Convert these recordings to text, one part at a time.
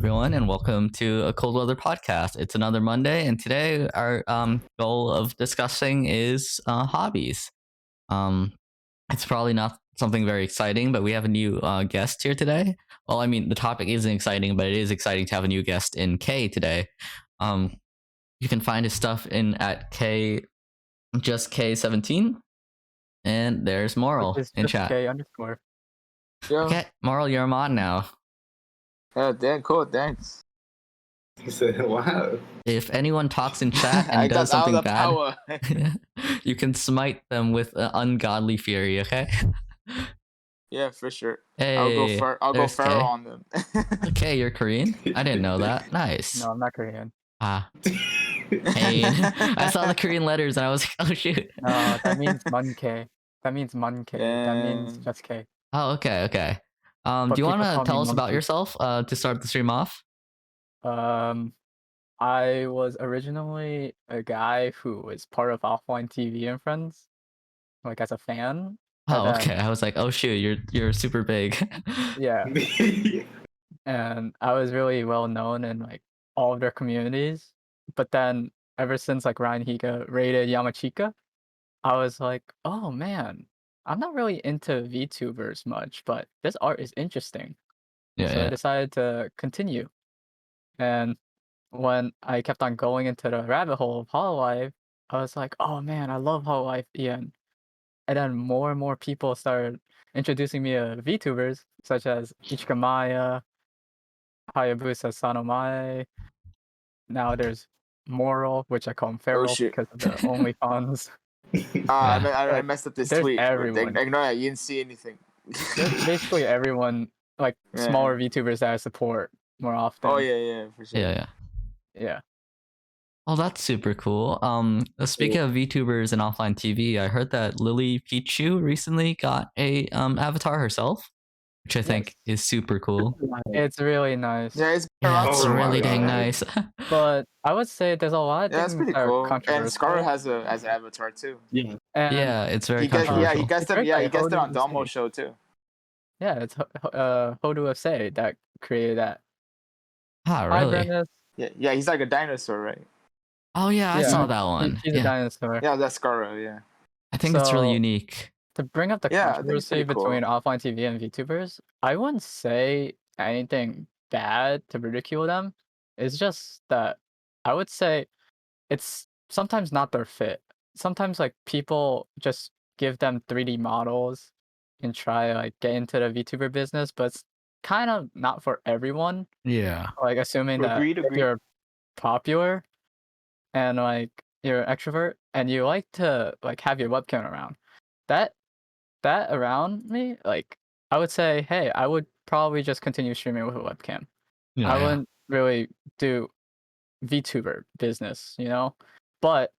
everyone, and welcome to a cold weather podcast. It's another Monday, and today our goal of discussing is hobbies. Um, it's probably not something very exciting, but we have a new guest here today. Well, I mean, the topic isn't exciting, but it is exciting to have a new guest in K today. Um, you can find his stuff in at K just K17, and there's Which Moral is in just chat. K underscore. Yeah. Okay, Moral, you're a mod now. Yeah, damn cool, thanks. He said, "Wow." If anyone talks in chat I and does got all something the bad, power. you can smite them with ungodly fury. Okay. Yeah, for sure. Hey, I'll go there's feral Kay. on them. Okay, you're Korean. I didn't know that. Nice. No, I'm not Korean. Ah, pain. I saw the Korean letters and I was like, oh shoot. No, that means K. That means K. That means Damn. just K. Oh, okay. Do But you want people to call me tell us about Monkey. yourself to start the stream off? I was originally a guy who was part of Offline TV and Friends, like as a fan. Oh, And okay. then, I was like, oh shoot, you're super big. yeah, and I was really well known in like all of their communities. But then ever since like Ryan Higa raided Yamachika, I was like, oh man, I'm not really into VTubers much, but this art is interesting. So I Yeah. decided to continue. And when I kept on going into the rabbit hole of Hololive, I was like, oh man, I love Hololive, Ian. And then more and more people started introducing me to VTubers, such as Ichika Maya, Hayabusa Sanomai. Now there's Moral, which I call him Oh Feral shit. because of the OnlyFans. I Like, messed up this there's tweet. But everyone. ignore that. You didn't see anything. There's basically everyone, like Yeah. smaller VTubers that I support more often. Oh yeah, for sure. Yeah. Yeah. Oh, that's super cool. Speaking of VTubers and offline TV, I heard that Lily Pichu recently got a avatar herself, which I think is super cool. It's really nice. Yeah, it's Yeah, it's Oh my really dang God. nice. But I would say there's a lot of Yeah, that's things pretty that are cool. And controversial. Scar has an avatar too. Yeah. And Yeah, it's very He guessed controversial. he guessed It's them. right Yeah, by he guessed it on Hodu Domo Usagi. show too. Yeah, it's Hodu Say that created that. Ah, Hi, really? Brennis. Yeah, he's like a dinosaur, right? Oh yeah, I Yeah. saw that one. He's a Yeah, dinosaur. Yeah, that's Scar. Yeah. I think it's really So- unique. To bring up the Yeah, I think it's controversy pretty cool. between offline TV and VTubers, I wouldn't say anything bad to ridicule them. It's just that I would say it's sometimes not their fit. Sometimes like people just give them 3D models and try like get into the VTuber business, but it's kind of not for everyone. Yeah. Like assuming that Agreed. if you're popular and like you're an extrovert and you like to like have your webcam around, that around me, like I would say, hey, I would probably just continue streaming with a webcam. Yeah, I yeah. wouldn't really do VTuber business, you know? But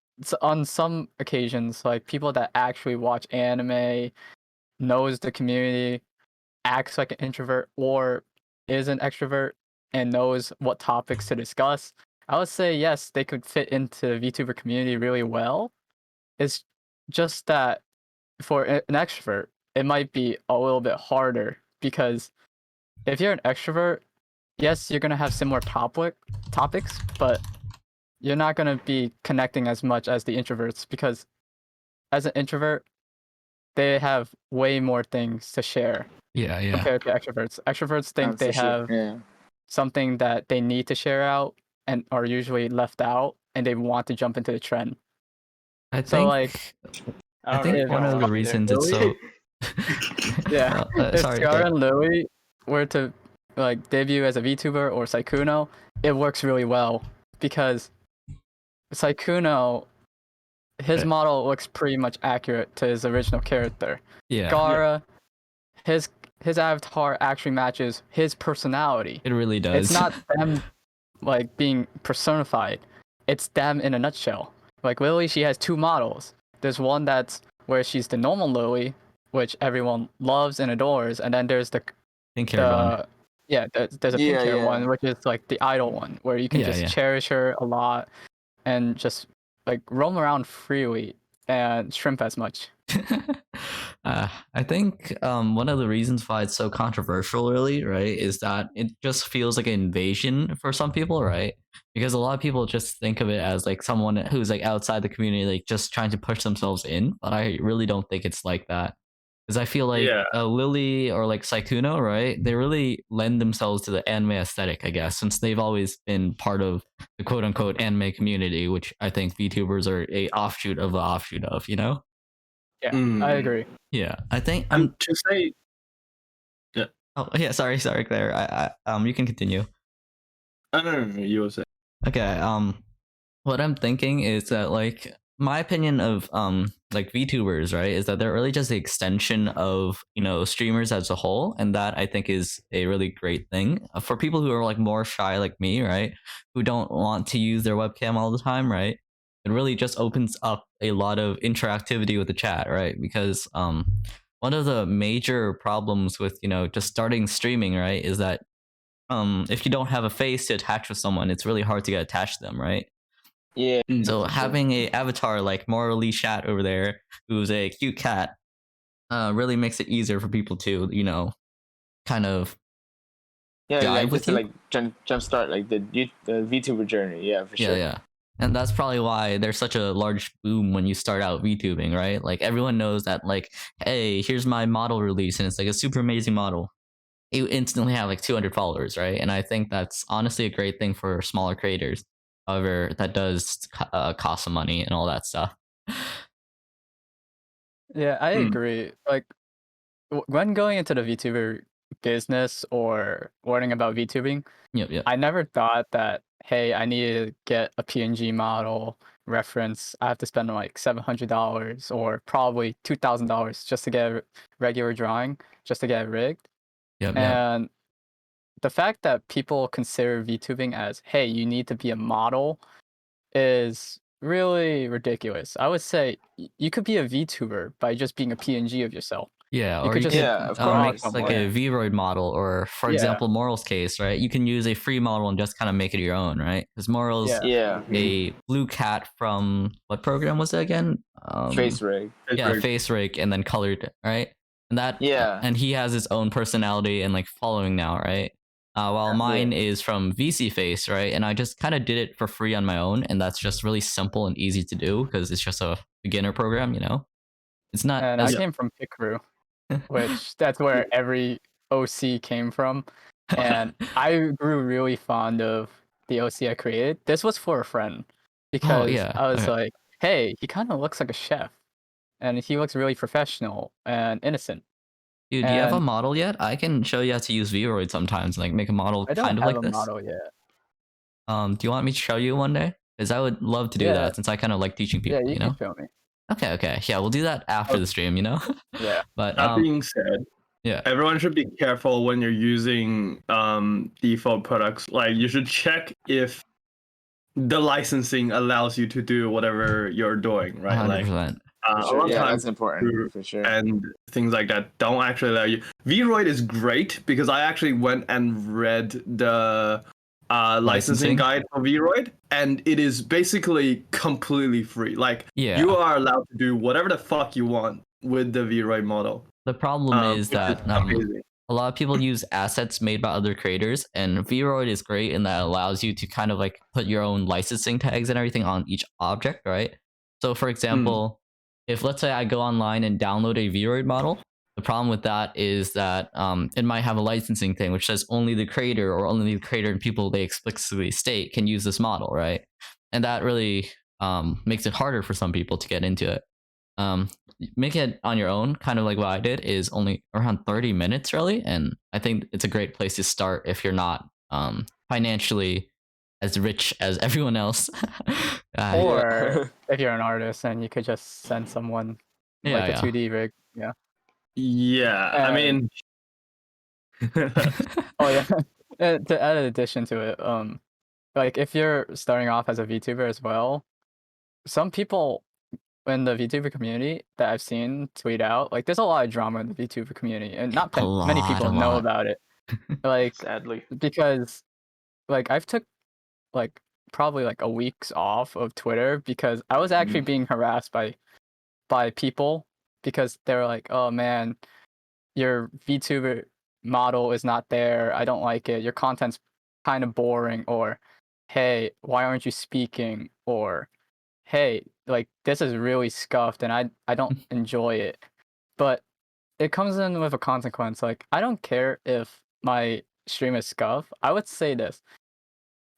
on some occasions, like people that actually watch anime, knows the community, acts like an introvert or is an extrovert and knows what topics to discuss, I would say yes, they could fit into the VTuber community really well. It's just that for an extrovert, it might be a little bit harder because if you're an extrovert, yes, you're gonna have similar topics, but you're not gonna be connecting as much as the introverts because as an introvert, they have way more things to share Yeah. compared to extroverts. Extroverts think they have Yeah. something that they need to share out and are usually left out and they want to jump into the trend. I So, think like, I think if one of the reasons it's so Yeah. If sorry. Scar and Louis were to like debut as a VTuber or Saikuno, it works really well because Saikuno, his Okay. model looks pretty much accurate to his original character. Yeah, Gara, his avatar actually matches his personality. it really does. It's not them like being personified. It's them in a nutshell. Like Lily, she has two models. There's one that's where she's the normal Lily, which everyone loves and adores, and then there's Pink hair one. there's a pink hair Yeah. one, which is like the idol one, where you can Yeah, just yeah. cherish her a lot and just like roam around freely and shrimp as much. I think one of the reasons why it's so controversial, really, right, is that it just feels like an invasion for some people, right? Because a lot of people just think of it as like someone who's like outside the community, like just trying to push themselves in. But I really don't think it's like that. Because I feel like Yeah. Lily or like Saikuno, right? They really lend themselves to the anime aesthetic, I guess, since they've always been part of the quote unquote anime community, which I think VTubers are a offshoot of the offshoot of, you know? Yeah, I Mm. agree. Yeah, I think And to say, yeah. Oh yeah, sorry, Claire. You can continue. No, you were saying. Okay. What I'm thinking is that like my opinion of like VTubers, right, is that they're really just the extension of streamers as a whole, and that I think is a really great thing for people who are like more shy like me, right, who don't want to use their webcam all the time, right. It really just opens up a lot of interactivity with the chat, right? Because one of the major problems with just starting streaming, right, is that if you don't have a face to attach with someone, it's really hard to get attached to them, right? Yeah. So for sure. having a avatar like Morally Shat over there, who's a cute cat, really makes it easier for people to, kind of Yeah, jive like with just to you. like jumpstart like the VTuber journey. Yeah, for Yeah, sure. yeah. And that's probably why there's such a large boom when you start out VTubing, right? Like everyone knows that, like, hey, here's my model release, and it's like a super amazing model. You instantly have like 200 followers, right? And I think that's honestly a great thing for smaller creators. However, that does cost some money and all that stuff. Yeah, I Mm. agree. Like when going into the VTuber business or learning about VTubing, Yep. I never thought that, hey, I need to get a PNG model reference. I have to spend like $700 or probably $2,000 just to get a regular drawing, just to get it rigged. Yep. And the fact that people consider VTubing as, hey, you need to be a model is really ridiculous. I would say you could be a VTuber by just being a PNG of yourself. Yeah, You or could you just could Yeah, of draw make course. like someone. a Vroid model, or for Yeah. example, Moral's case, right? You can use a free model and just kind of make it your own, right? Because Moral's Yeah. Yeah. a blue cat from what program was it again? Face rig. Yeah, face rake and then colored, right? And that Yeah. and he has his own personality and like following now, right? While mine is from VC Face, right? And I just kind of did it for free on my own, and that's just really simple and easy to do because it's just a beginner program, It's not And I as came from Picrew, which that's where every OC came from. And I grew really fond of the OC I created. This was for a friend because yeah. I was Okay. like, hey, he kind of looks like a chef and he looks really professional and innocent. Dude, do you have a And model yet? I can show you how to use Vroid sometimes, like make a model I don't kind of have like a this. model yet. Do you want me to show you one day? Because I would love to do Yeah. that since I kind of like teaching Yeah, people, you can show me. Okay. Yeah, we'll do that after the stream, Yeah. But That being said, yeah. everyone should be careful when you're using default products. Like you should check if the licensing allows you to do whatever you're doing, right? 100%. Like For a sure. lot of Yeah, times that's important for sure. and things like that don't actually allow you. Vroid is great because I actually went and read the licensing guide for Vroid, and it is basically completely free. Like Yeah. you are allowed to do whatever the fuck you want with the Vroid model. The problem is which that amazing. a lot of people use assets made by other creators, and Vroid is great in that it allows you to kind of like put your own licensing tags and everything on each object, right? So for example, if let's say I go online and download a Vroid model, the problem with that is that it might have a licensing thing which says only the creator or only the creator and people they explicitly state can use this model, right? And that really makes it harder for some people to get into it. Make it on your own, kind of like what I did, is only around 30 minutes really, and I think it's a great place to start if you're not financially as rich as everyone else. Or if you're an artist and you could just send someone like a 2D rig. Yeah. Yeah, I mean Oh yeah. To add an addition to it, like if you're starting off as a VTuber as well, some people in the VTuber community that I've seen tweet out, like there's a lot of drama in the VTuber community, and not many people know about it. Like sadly. because like I've took like probably like a week's off of Twitter because I was actually being harassed by people because they're like, "Oh man, your VTuber model is not there. I don't like it. Your content's kind of boring." Or, "Hey, why aren't you speaking?" Or, "Hey, like this is really scuffed and I don't enjoy it." But it comes in with a consequence. Like, I don't care if my stream is scuff. I would say this: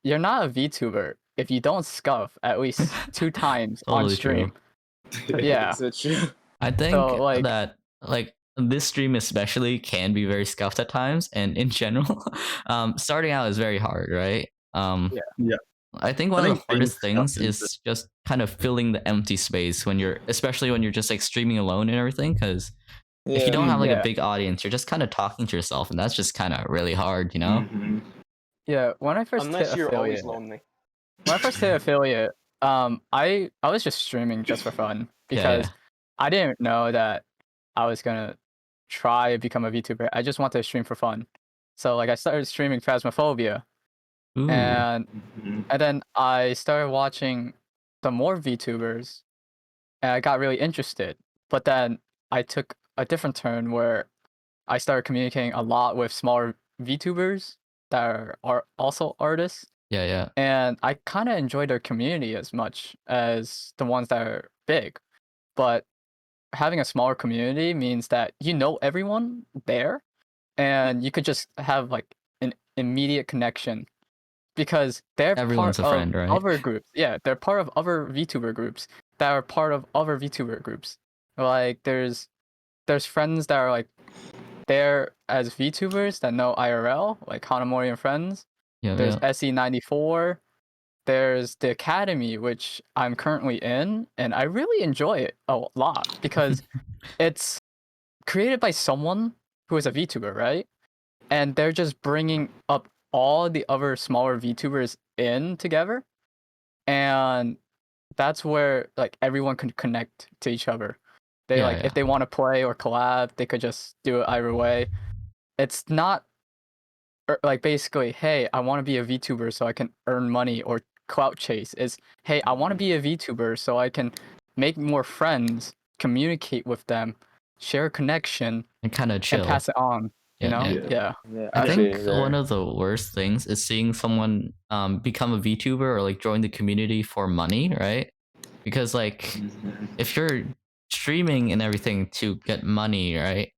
you're not a VTuber if you don't scuff at least 2 times on Totally true. stream. Yeah. So true. I think So like, that like this stream especially can be very scuffed at times, and in general, starting out is very hard, right? Yeah. Yeah. I think I one of the think being hardest things scuffed is is just kind of filling the empty space when you're, especially when you're just like streaming alone and everything, because if you Yeah. don't have like a Yeah. big audience, you're just kind of talking to yourself, and that's just kind of really hard, you know? Mhm. yeah, when I first hit Unless you're always affiliate, lonely. when I first hit affiliate, I was just streaming just for fun Yeah, because I didn't know that I was gonna try to become a VTuber. I just wanted to stream for fun. So like I started streaming Phasmophobia, yeah. Ooh, and Mhm. then I started watching some more VTubers, and I got really interested. But then I took a different turn where I started communicating a lot with smaller VTubers that are also artists, yeah, yeah. and I kind of enjoy their community as much as the ones that are big. But having a smaller community means that you know everyone there, and you could just have like an immediate connection because they're part Everyone's a of friend, right? other groups. Yeah, they're part of other VTuber groups that are part of other VTuber groups. Like there's friends that are like there as VTubers that know IRL, like Hanamori and Friends. Yeah, There's yeah. SE94. There's the Academy, which I'm currently in, and I really enjoy it a lot because it's created by someone who is a VTuber, right? And they're just bringing up all the other smaller VTubers in together, and that's where like everyone can connect to each other. They Yeah, like yeah. if they want to play or collab, they could just do it either way. It's not like basically, hey, I want to be a VTuber so I can earn money or clout chase. Is hey, I want to be a VTuber so I can make more friends, communicate with them, share a connection, And kind of and chill. pass it on. You Yeah, know? yeah. Yeah. Yeah. Yeah. I I think feel you one there. of the worst things is seeing someone become a VTuber or like join the community for money, right? Because like Mhm. if you're streaming and everything to get money, right?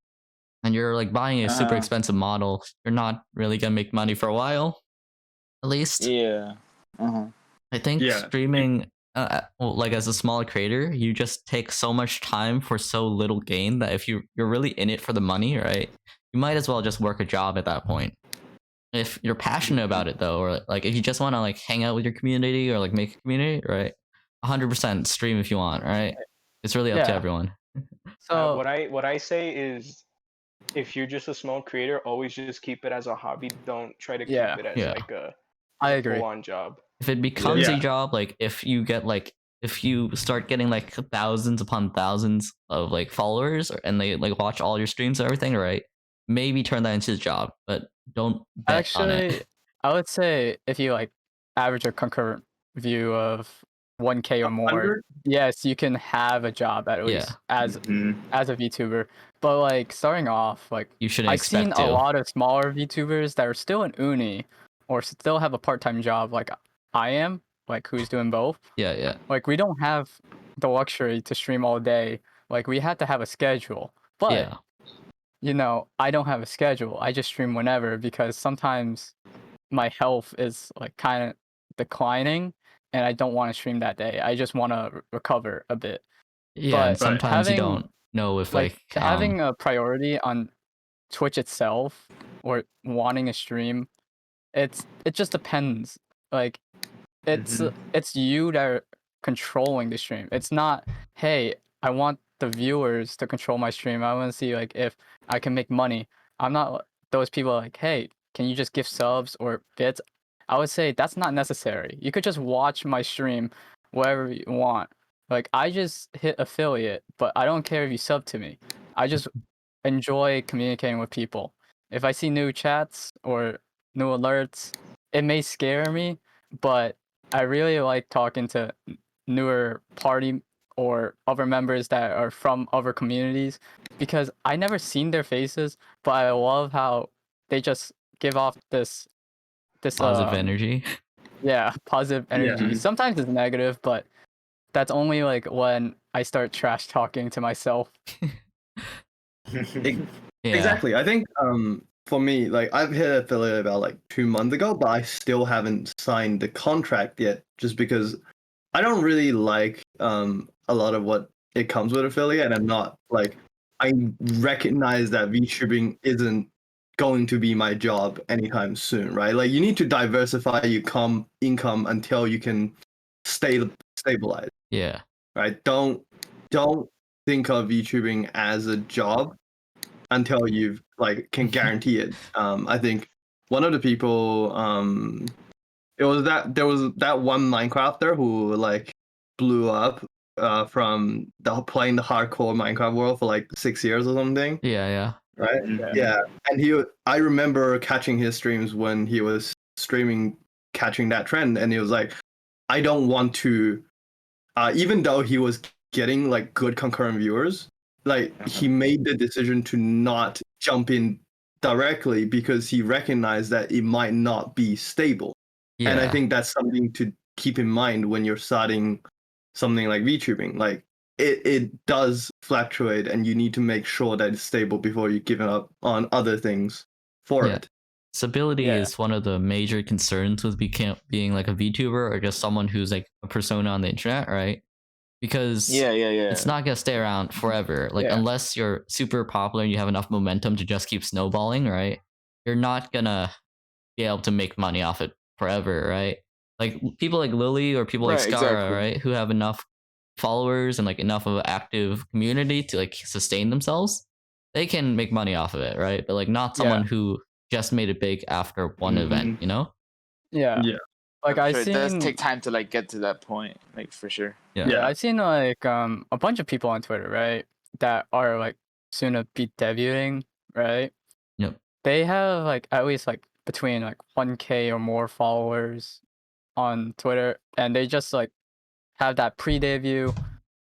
And you're like buying a super Uh-huh. expensive model, you're not really gonna make money for a while, at least. Yeah. Uh-huh. I think Yeah. streaming, well, like as a small creator, you just take so much time for so little gain that if you're really in it for the money, right? You might as well just work a job at that point. If you're passionate about it though, or like if you just want to like hang out with your community or like make a community, right? 100% stream if you want, right? It's really up to Yeah. everyone. So What I say is, if you're just a small creator, always just keep it as a hobby. Don't try to yeah, keep it as Yeah. like a I as a agree. full-on job. If it becomes Yeah. a job, like if you get like if you start getting like thousands upon thousands of like followers and they like watch all your streams and everything, right? Maybe turn that into a job, but don't bet on it. Actually, I would say if you like average a concurrent view of 1K or more, 100? yes, you can have a job at Yeah. least as Mhm. a VTuber. But like starting off, like You shouldn't I've seen expect a to. lot of smaller VTubers that are still in uni or still have a part-time job like I am, like who's doing both. Yeah, yeah. Like we don't have the luxury to stream all day. Like we had to have a schedule. But Yeah. you know, I don't have a schedule. I just stream whenever because sometimes my health is like kind of declining and I don't want to stream that day. I just want to recover a bit. Yeah, and But Right. sometimes you having don't know if like like having a priority on Twitch itself or wanting a stream, it just depends. Like Mhm. it's you that are controlling the stream. It's not, hey, I want the viewers to control my stream. I want to see like if I can make money. I'm not those people like, hey, can you just give subs or bits? I would say that's not necessary. You could just watch my stream wherever you want. Like I just hit affiliate, but I don't care if you sub to me. I just enjoy communicating with people. If I see new chats or new alerts, it may scare me, but I really like talking to newer party or other members that are from other communities, because I never seen their faces, but I love how they just give off this Positive energy. yeah, positive energy. Yeah. Sometimes it's negative, but that's only like when I start trash talking to myself. Ex- Yeah. Exactly. I think for me, like I've hit affiliate about like 2 months ago, but I still haven't signed the contract yet, just because I don't really like a lot of what it comes with affiliate, and I'm not like I recognize that VTubing isn't going to be my job anytime soon, right? Like you need to diversify your income until you can stabilize, Yeah. right? Don't think of VTubing as a job until you've like can guarantee it. I think one of the people it was that there was that one Minecrafter who like blew up from playing the hardcore Minecraft world for like 6 years or something, Yeah. Yeah. right? Yeah, and I remember catching his streams when he was streaming, catching that trend, and he was like, I don't want to, even though he was getting like good concurrent viewers, like he made the decision to not jump in directly because he recognized that it might not be stable. Yeah. And I think that's something to keep in mind when you're starting something like VTubing. Like it does fluctuate, and you need to make sure that it's stable before you give up on other things for Yeah. it. Stability Yeah. is one of the major concerns with being like a VTuber or just someone who's like a persona on the internet, right? Because Yeah. it's not gonna stay around forever. Like Yeah. unless you're super popular and you have enough momentum to just keep snowballing, right? You're not gonna be able to make money off it forever, right? Like people like Lily or people like Right, Skara, exactly. right, who have enough followers and like enough of an active community to like sustain themselves, they can make money off of it, right? But like not someone Yeah. who just made it big after one event, you know? Yeah. Yeah. Like I'm I sure it does seen take time to like get to that point, like for sure. Yeah. yeah, I've seen like a bunch of people on Twitter, right, that are like soon to be debuting, right? Yep. They have like at least like between like 1K or more followers on Twitter, and they just like have that pre-debut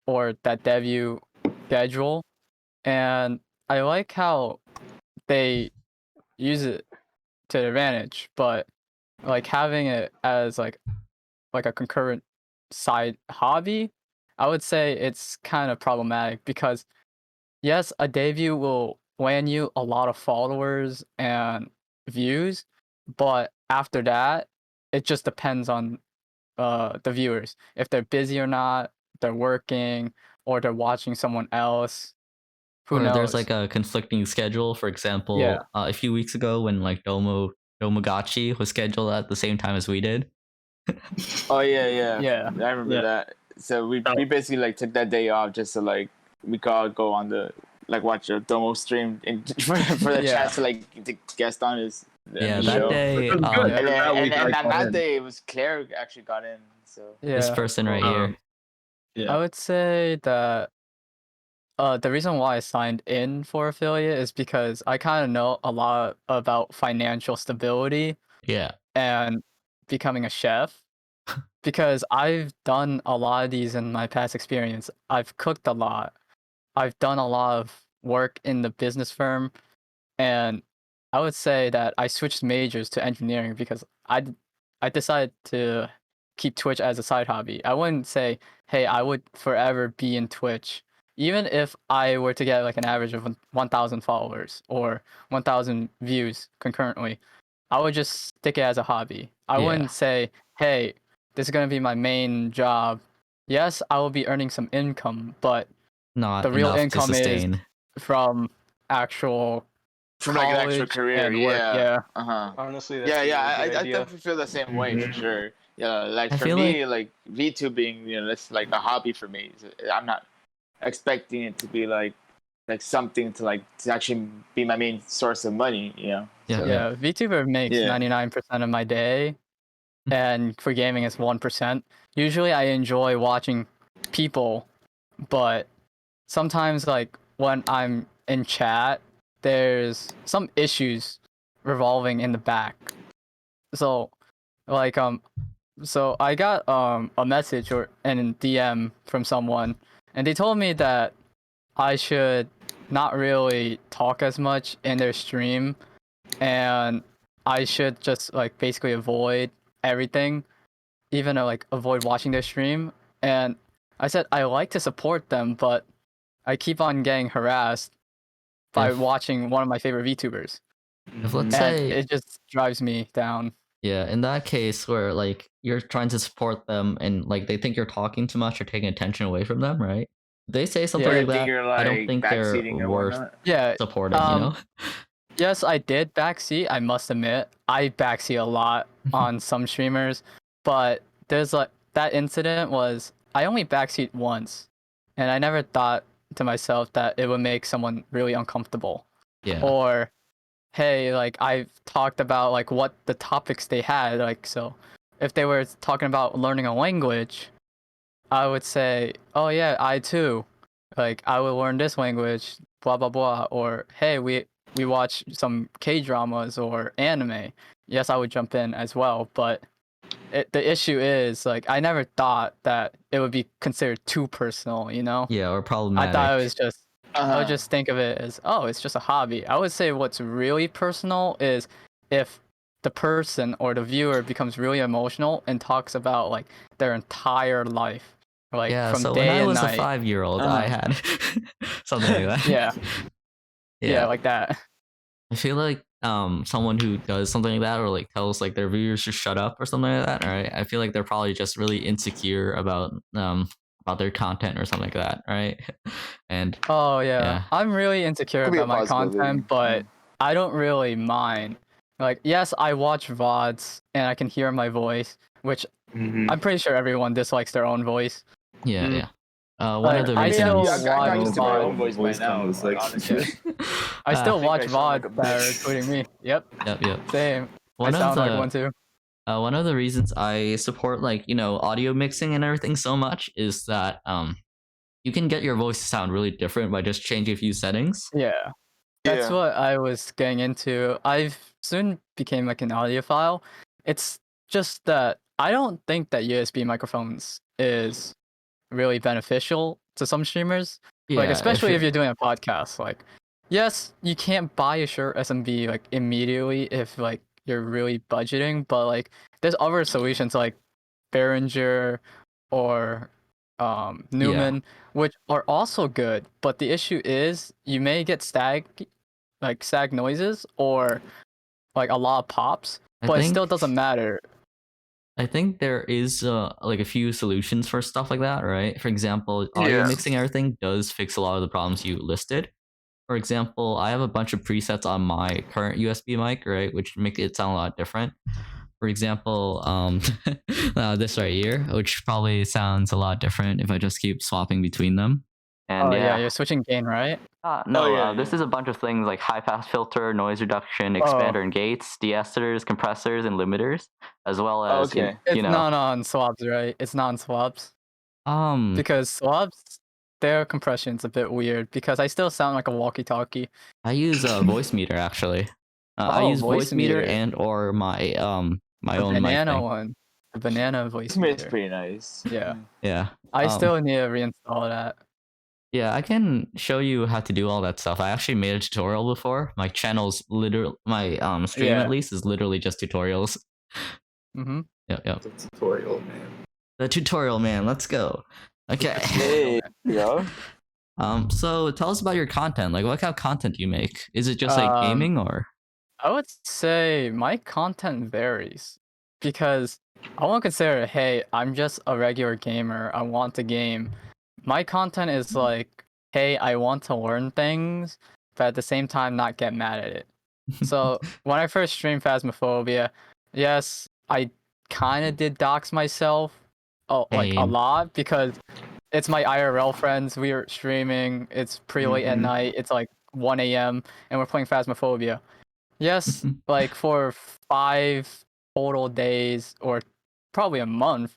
or that debut schedule, and I like how they use it to their advantage, but like having it as like a concurrent side hobby, I would say it's kind of problematic because yes, a debut will land you a lot of followers and views, but after that, it just depends on the viewers. If they're busy or not, they're working or they're watching someone else. Who Or there's knows? like a conflicting schedule. For Yeah. example, a few weeks ago when like Domagachi was scheduled at the same time as we did. Oh yeah. Yeah. I remember Yeah. that. So we Oh. basically like took that day off just to like we could all go on the like watch a Domo stream and for the Yeah. chance to like to guest on his Yeah, the that show. day, Which was good. And then That week I and got that in. day it was Claire actually got in. So this Yeah. person right Um, here. Yeah. I would say that the reason why I signed in for affiliate is because I kind of know a lot about financial stability Yeah. and becoming a chef because I've done a lot of these in my past experience. I've cooked a lot. I've done a lot of work in the business firm, and I would say that I switched majors to engineering because I decided to keep Twitch as a side hobby. I wouldn't say, hey, I would forever be in Twitch. Even if I were to get like an average of 1,000 followers or 1,000 views concurrently, I would just stick it as a hobby. I Yeah. wouldn't say, hey, this is going to be my main job. Yes, I will be earning some income, but Not the real enough to income is sustain. from actual from like an actual college career, and work. yeah. Yeah. Honestly, that's Yeah, a yeah, really I good idea. definitely feel the same way for sure. Yeah, like I for feel me, like VTubing, that's like a hobby for me. I'm not expecting it to be like something to like to actually be my main source of money, Yeah. So, Yeah, VTuber makes Yeah. 99% of my day, and for gaming it's 1%. Usually I enjoy watching people, but sometimes like when I'm in chat, there's some issues revolving in the back. So like so I got a message or an DM from someone, and they told me that I should not really talk as much in their stream, and I should just like basically avoid everything, even like avoid watching their stream. And I said I like to support them, but I keep on getting harassed by If- watching one of my favorite VTubers, If let's and say it just drives me down. Yeah, in that case where like you're trying to support them and like they think you're talking too much or taking attention away from them, right? If they say something Yeah. like think that, you're I don't like think they're backseating or worth whatnot. Yeah. supporting, you know? Yes, I did backseat. I must admit, I backseat a lot on some streamers, but there's like that incident was I only backseat once, and I never thought to myself that it would make someone really uncomfortable. Yeah. Or, hey, like I've talked about like what the topics they had, like so, if they were talking about learning a language, I would say, oh yeah, I too, like I will learn this language, blah blah blah. Or hey, we watch some K dramas or anime. Yes, I would jump in as well, but the issue is like I never thought that it would be considered too personal. You know, Yeah, or I problematic. thought it was just. I Uh-huh. would just think of it as, oh, it's just a hobby. I would say what's really personal is if the person or the viewer becomes really emotional and talks about like their entire life, like Yeah, from so when day I and was a night. 5-year-old, I Uh-huh. had something like that. Yeah. Yeah. Yeah, like that. I feel like someone who does something like that or like tells like their viewers to shut up or something like that, right? I feel like they're probably just really insecure about their content or something like that, right? And Oh yeah. Yeah. I'm really insecure Could be a about my possibility. content, but I don't really mind. Like, yes, I watch VODs and I can hear my voice, which Mhm. I'm pretty sure everyone dislikes their own voice. yeah, Mm. yeah. One of Like, the I reasons still I got watch used to my own VODs. voice by Voice now. comes like- Honestly. I still I think watch I sound like VODs a that are bitch. including me. Yep, Yep. same. One I of sound like the one too. one of the reasons I support like, audio mixing and everything so much is that you can get your voice to sound really different by just changing a few settings. Yeah. That's Yeah. what I was getting into. I've soon became like an audiophile. It's just that I don't think that USB microphones is really beneficial to some streamers. Like Yeah, especially if you're doing a podcast. Like, yes, you can't buy a Shure SMB like immediately if like you're really budgeting, but like there's other solutions like Behringer or Newman, which are also good. But the issue is you may get sag noises or like a lot of pops, I but it think still doesn't matter. I think there is like a few solutions for stuff like that, right? For example, audio Yeah. mixing everything does fix a lot of the problems you listed. For example, I have a bunch of presets on my current USB mic, right, which make it sound a lot different. For example, this right here, which probably sounds a lot different if I just keep swapping between them. And Oh yeah, you're switching gain, right? no, Oh, yeah, this yeah. is a bunch of things like high pass filter, noise reduction, Oh. expander and gates, de-esters, compressors, and limiters, as well as Okay. It's not on swabs, right? It's not on swabs. Because swabs, their compression's a bit weird because I still sound like a walkie-talkie. I use a voice meter actually. I Oh, use voice voice meter meter. and or my my The own mic banana thing. one. The banana voice It's meter. pretty nice. Yeah. Yeah. I still need to reinstall that. Yeah, I can show you how to do all that stuff. I actually made a tutorial before. My channel's literally my stream Yeah. at least is literally just tutorials. Mm-hmm. Yep. The tutorial, man. The tutorial man, let's go. Okay. Hey, yo. So tell us about your content. Like what kind of content do you make? Is it just like gaming or I would say my content varies because I won't consider, hey, I'm just a regular gamer. I want to game. My content is like, hey, I want to learn things, but at the same time, not get mad at it. So when I first streamed Phasmophobia, yes, I kind of did dox myself, like a Same. lot because it's my IRL friends. We were streaming. It's pretty late at Mhm. night. It's like 1 a.m. and we're playing Phasmophobia. Yes, like for 5 total days or probably a month,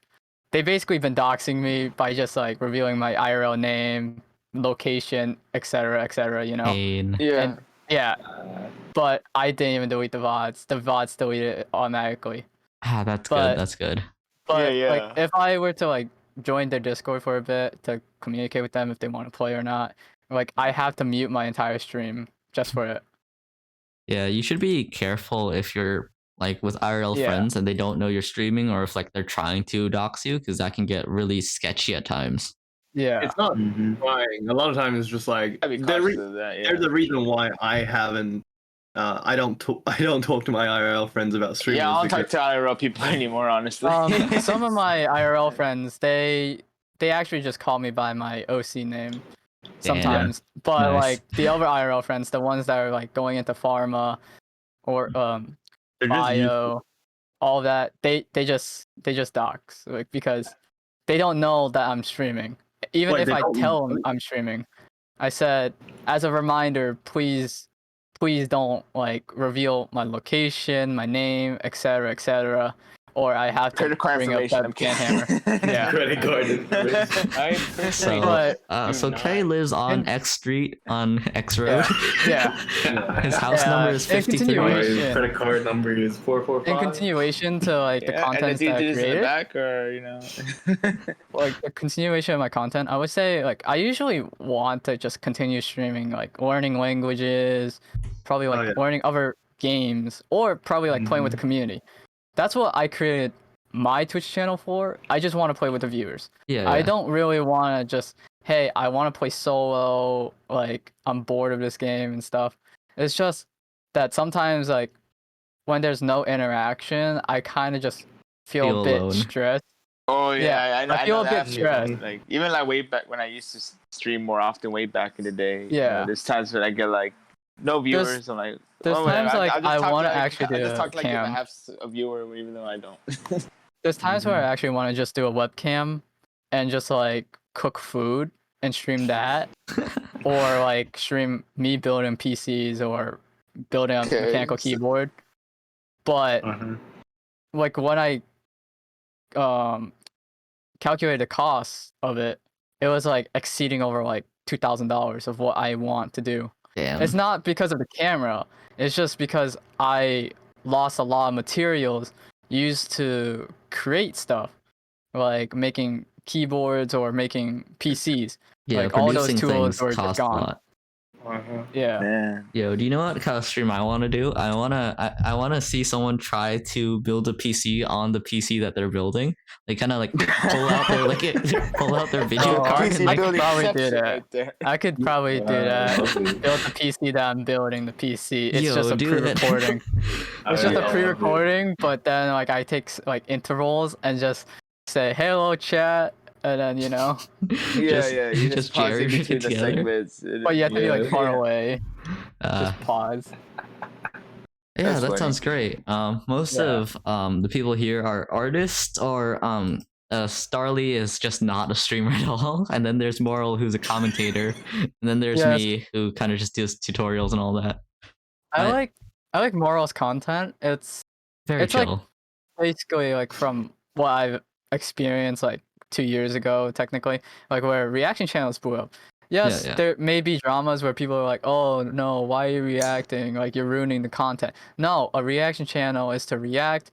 they basically been doxing me by just like revealing my IRL name, location, etc., you know. Pain. Yeah. And yeah, Uh, but I didn't even delete the VODs. The VODs deleted it automatically. That's But good. That's good. but Yeah, like yeah. if I were to like join their Discord for a bit to communicate with them if they want to play or not. Like I have to mute my entire stream just for it. Yeah, you should be careful if you're like with IRL Yeah. friends and they don't know you're streaming, or if like they're trying to dox you, because that can get really sketchy at times. Yeah. It's not Mm-hmm. trying. A lot of times it's just like I'd be there cautious of that. Yeah. there's a reason why I haven't. I don't talk to my IRL friends about streaming. Yeah, I don't because- talk to IRL people anymore, honestly. Some of my IRL friends, they actually just call me by my OC name sometimes. But Nice. like the other IRL friends, the ones that are like going into pharma or They're just bio, all that, they just dox like because they don't know that I'm streaming. Even Like, if they I don't tell them know. I'm streaming, I said as a reminder, please don't like reveal my location, my name, etc., or I have to Credit card bring up information. I'm webcam kidding. hammer. Yeah. Credit card information. I personally So, But- so do Kay not- lives on in- X Street on X Road. Yeah. His house Yeah, number is in 53. continuation. His credit card number is 445. In continuation to like the Yeah, and content the that I details in the created, back, or like the continuation of my content, I would say like I usually want to just continue streaming, like learning languages, probably like yeah. learning other games, or probably like playing with the community. That's what I created my Twitch channel for. I just want to play with the viewers. Yeah, I yeah. don't really want to just, hey, I want to play solo, like I'm bored of this game and stuff. It's just that sometimes like when there's no interaction, I kind of just feel a bit alone. stressed. Oh yeah, I feel know a bit that feeling. stressed. Like even like way back when I used to stream more often, way back in the day. you know, Yeah. there's times when I get like no viewers. I'm like, There's oh, whatever. times like I'll just I talk want to like, actually I do just a talk like if I cam. have a viewer, even though I don't. There's times where I actually want to just do a webcam and just like cook food and stream that, or like stream me building PCs or building a Okay, mechanical so- keyboard. But Uh-huh. like when I calculated the cost of it, it was like exceeding over like $2,000 of what I want to do. Damn. It's not because of the camera. It's just because I lost a lot of materials used to create stuff, like making keyboards or making PCs. Yeah, like, all those producing tools things were just cost a gone. lot. Uh-huh. Yeah. Man. Yo, do you know what kind of stream I want to do? I wanna see someone try to build a PC on the PC that they're building. They kind of like pull out their pull out their video Oh, card and I like could probably do Inception that. right there. I could probably do that. Lovely. Build the PC that I'm building, the PC. It's Yo, just a do it. pre-recording. It's just Yeah, a I love it. pre-recording, but then like I take like intervals and just say hello chat, and then Yeah, Just- yeah. You just pause in JRPG between the together. segments. but you have to be like Yeah. far Yeah. away. Uh, Just pause. yeah, That's that funny. sounds great. Most Yeah. of the people here are artists, or Starly is just not a streamer at all, and then there's Moral, who's a commentator, and then there's Yes. me, who kind of just does tutorials and all that. I like Moral's content. It's Very It's like- chill. basically like from what I've experienced like 2 years ago, technically, like where reaction channels blew up. Yes, yeah. there may be dramas where people are like, "Oh no, why are you reacting? Like you're ruining the content." No, a reaction channel is to react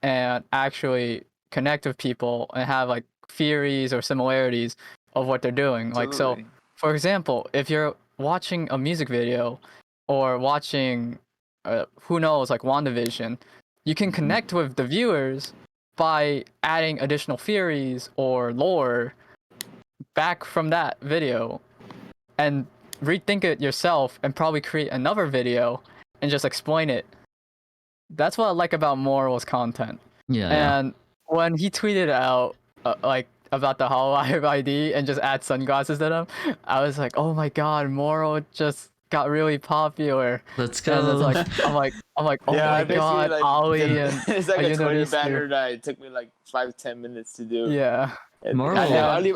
and actually connect with people and have like theories or similarities of what they're doing. Like so, Absolutely. for example, if you're watching a music video or watching, who knows, like WandaVision, you can connect with the viewers by adding additional theories or lore back from that video and rethink it yourself and probably create another video and just explain it. That's what I like about Moral's content. Yeah. And when he tweeted out like about the Hololive ID and just add sunglasses to them, I was like, oh my god, Moral just got really popular. Let's And it's go. like I'm like, oh Yeah, I my basically, god, like, Ollie did- and it's like I a didn't know Twitter these two. banner that it took me like 5-10 minutes to do. Yeah. And Marvel-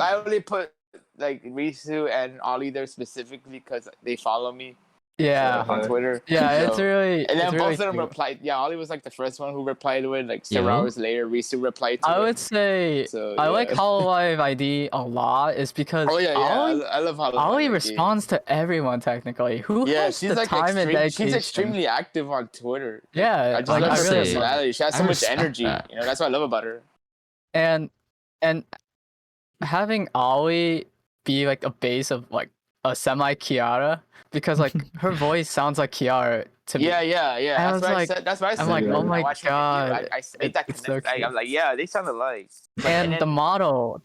I only put like Risu and Ollie there specifically because they follow me Yeah. on Twitter. Yeah, it's So- really And then it's both really of them cute. replied. Yeah, Ollie was like the first one who replied to it. Like several Yo. hours later, Risu replied to I it. would say So, I like yeah. Hololive ID a lot is because Oh yeah, yeah. Ollie, I love how Ollie responds to everyone technically. Who Yeah, has she's the like time and dedication? she's extremely active on Twitter. Yeah, I just like love I her Honestly, really love it. personality. She has I so much respect energy. that. You know, that's what I love about her. and having Ollie be like a base of like a semi Kiara because like her voice sounds like Kiara to me. Yeah. I That's was what I like, said. That's what I said. I'm like, Yeah. oh When I my watched him and you, god, I made that it's so connection. cute. I'm like, yeah, they sound alike. But, And the then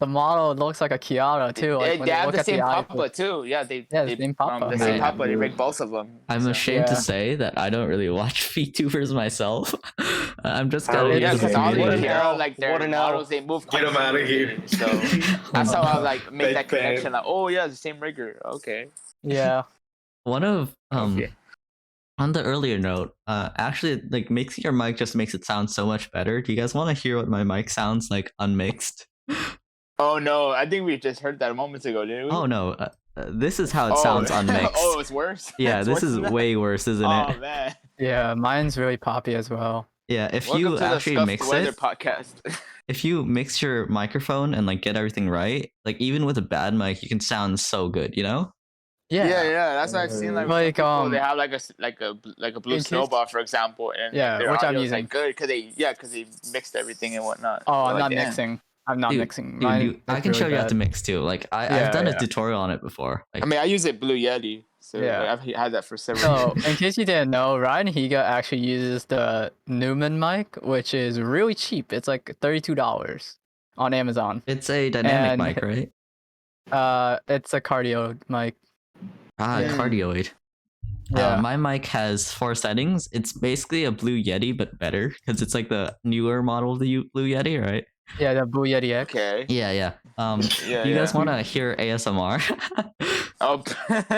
model looks like a Kiara too. Like when they you have look the at the same eyes. papa too. Yeah, Yeah, the same papa. the same I- papa. They make both of them. I'm so. ashamed to Yeah. say that I don't really watch VTubers myself. I'm just kind Oh, of Yeah, into the because Ollie and community. What an Kiara, L. like their What an L. models, they move Get quite 'em outta here. similarly, So that's how I like make Big that fan. connection. Like, oh yeah, the same rigger. Okay. Yeah. One of Okay. on the earlier note, actually, like mixing your mic just makes it sound so much better. Do you guys want to hear what my mic sounds like unmixed? Oh no, I think we just heard that a moment ago, didn't we? Oh no, this is how it sounds unmixed. Oh, it's worse. Yeah, It's this worse is than that? way worse, isn't Oh it? man. Yeah, mine's really poppy as well. Yeah, if Welcome you to actually the Scuffed mix Weather it, podcast. if you mix your microphone and like get everything right, like even with a bad mic, you can sound so good. You know? Yeah. That's what I've seen. Like, Like, some people, they have like a blue in case- snowball, for example, and Yeah, their which I'm audio is using. like good because they mixed everything and whatnot. Oh, I'm Like, not damn. mixing. I'm not Dude, mixing. dude, Mine I is can really show you how bad. to mix too. Like Yeah, I've done a yeah. tutorial on it before. Like, I mean, I use it Blue Yeti, so Yeah. like, I've had that for several So, years. in case you didn't know, Ryan Higa actually uses the Newman mic, which is really cheap. It's like $32 on Amazon. it's a dynamic And- mic, right? It's a cardio mic. Ah, Yeah. cardioid. Yeah. My mic has 4 settings. It's basically a Blue Yeti, but better because it's like the newer model of the Blue Yeti, right? Yeah, the Blue Yeti X. Okay. Yeah. Yeah, Do you guys yeah. want to hear ASMR? Oh.